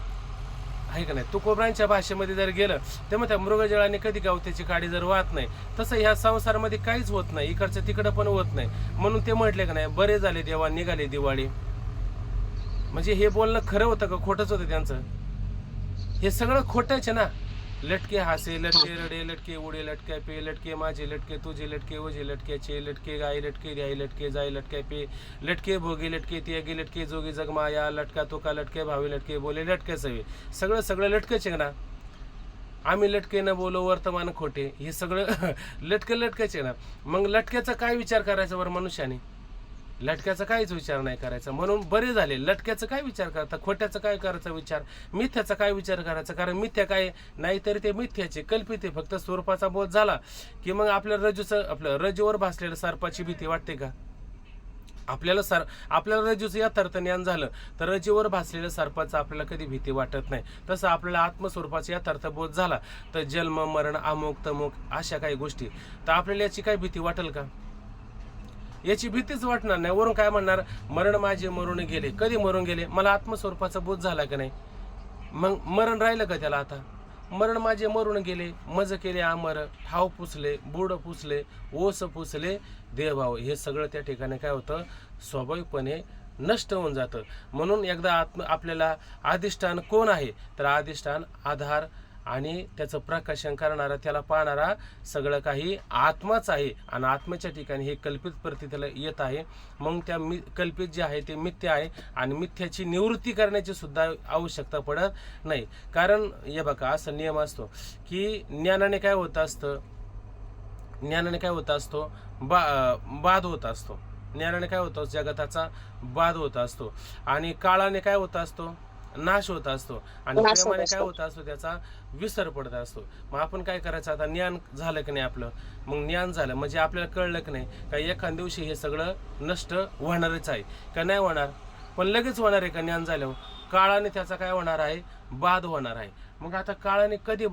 Speaker 1: आहे का नाही? तुकोबरांच्या भाषेमध्ये जर गेलं तर मग त्या मृगजळाने कधी गवताची काडी जर वाहत नाही, तसं ह्या संसारामध्ये काहीच होत नाही, इकडचं तिकडं पण होत नाही. म्हणून ते म्हटले का नाही, बरे झाले देवा निघाले दिवाळी. म्हणजे हे बोलणं खरं होतं का खोटंच होतं त्यांचं? हे सगळं खोटंच आहे ना. लटके हासे, लटके रडे, लटके उडे, लटके पे, लटके माझे, लटके तुझे, लटके ओझे, लटक्याचे, लटके गाय, लटके द्याय, लटके जाय, लटके पे, लटके भोगे, लटके त्यागे, लटके जोगी जगमाया, लटका तोका, लटके भावे, लटके बोले, लटके सवे. सगळं सगळं लटकेच आहे ना. आम्ही लटके न बोलो वर्तमान खोटे, हे सगळं लटके लटकेच आहे ना. मग लटक्याचा काय विचार करायचा बरं मनुष्याने? लटक्याचा काहीच विचार नाही करायचा. म्हणून बरे झाले. लटक्याचा काय विचार करता, खोट्याचा काय करायचा विचार, मिथ्याचा काय विचार करायचा? कारण मिथ्या काय नाही तरी ते मिथ्याचे कल्पित आहे. फक्त स्वरूपाचा बोध झाला की मग आपल्या आपल्या रज्जूवर भासलेल्या सर्पाची भीती वाटते का? आपल्याला रज्जूचं यथार्थ ज्ञान झालं तर रज्जूवर भासलेल्या सर्पाचं आपल्याला कधी भीती वाटत नाही. तसं आपल्याला आत्मस्वरूपाचा यथार्थ बोध झाला तर जन्म मरण अमुक तमुक अशा काही गोष्टी तर आपल्याला याची काय भीती वाटेल का? याची भीतीच वाटणार नाही. वरून काय म्हणणार, मरण माझे मरून गेले. कधी मरून गेले? मला आत्मस्वरूपाचा बोध झाला का नाही? मग मरण राहिलं का त्याला? आता मरण माझे मरून गेले, मज केले अमर, ठाव पुसले, बुड पुसले, ओस पुसले, देवभाव. हे सगळं त्या ठिकाणी काय होतं, स्वाभाविकपणे नष्ट होऊन जातं. म्हणून एकदा आपल्याला अधिष्ठान कोण आहे तर अधिष्ठान आधार आणि त्याचं प्रकाशन करणारा, त्याला पाहणारा सगळं काही आत्माच आहे. आणि आत्म्याच्या ठिकाणी हे कल्पित प्रतीला येत आहे. मग त्या कल्पित जे आहे ते मिथ्या आहे आणि मिथ्याची निवृत्ती करण्याची सुद्धा आवश्यकता पडत नाही. कारण हे बघा असा नियम असतो की ज्ञानाने काय होत असतं, ज्ञानाने काय होत असतो, बाध होत असतो. ज्ञानाने काय होतं, जगताचा बाध होत असतो. आणि काळाने काय होत असतो, नाश होत असतो. आणि प्रेमाने काय होत असतो, त्याचा विसर पडत असतो. मग आपण काय करायचं, आता ज्ञान झालं की नाही आपलं, मग ज्ञान झालं म्हणजे आपल्याला कळलं की नाही का एखाद्या दिवशी हे सगळं नष्ट होणारच आहे का नाही होणार, पण लगेच होणार आहे का ज्ञान झाल्यावर? काळाने त्याचा काय होणार आहे, बाध होणार आहे. मग आता काळाने कधी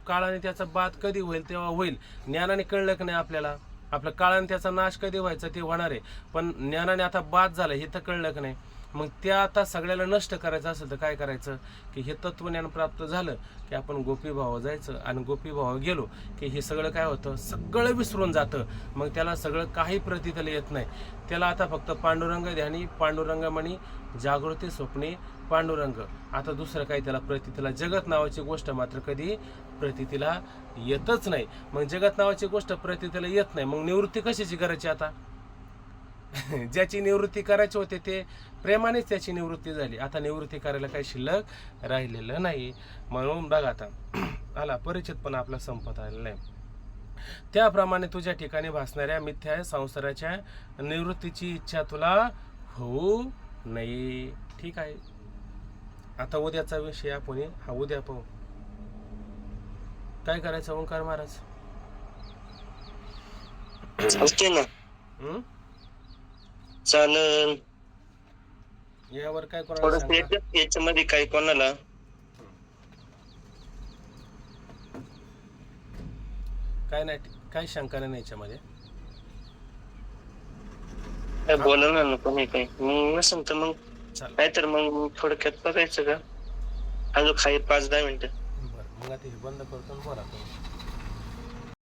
Speaker 1: काळाने त्याचा बाध कधी होईल, तेव्हा होईल. ज्ञानाने कळलं की नाही आपल्याला, आपल्या काळाने त्याचा नाश कधी व्हायचा ते होणार आहे. पण ज्ञानाने आता बाध झालं हे तर कळलं की नाही. मग त्या आता सगळ्याला नष्ट करायचं असेल तर काय करायचं की हे तत्वज्ञान प्राप्त झालं की आपण गोपीभाव जायचं. आणि गोपीभाव गेलो की हे सगळं काय होतं, सगळं विसरून जातं. मग त्याला सगळं काही प्रतीतला येत नाही. त्याला आता फक्त पांडुरंग ध्यानी, पांडुरंग म्हणी, जागृती स्वप्ने पांडुरंग. आता दुसरं काही त्याला प्रतीतला, जगत नावाची गोष्ट मात्र कधी प्रतीतीला येतच नाही. मग जगत नावाची गोष्ट प्रतीतला येत नाही, मग निवृत्ती कशाची करायची आता? ज्याची निवृत्ती करायची होते ते प्रेमानेच त्याची निवृत्ती झाली. आता निवृत्ती करायला काही शिल्लक राहिलेलं नाही. म्हणून बघ आता आला परिचित पण आपला संपत आलेला आहे. त्याप्रमाणे तुझ्या ठिकाणी भासणाऱ्या मिथ्या संसाराच्या निवृत्तीची इच्छा तुला होऊ नये. ठीक आहे, आता उद्याचा विषय आपण हा उद्या पाहू. काय करायचं ओंकार महाराज?
Speaker 3: चालेल.
Speaker 1: यावर काय कोणाला
Speaker 3: याच्यामध्ये काही कोणाला
Speaker 1: काय नाही, काही शंका नाही याच्यामध्ये.
Speaker 3: काय बोलायला नको नाही काही. मग नसेल तर मग नाहीतर मग थोडक्यात बघायचं का, अजून काही 5-10 मिनिटं.
Speaker 1: बरं, मग आता हे बंद करतो बोला.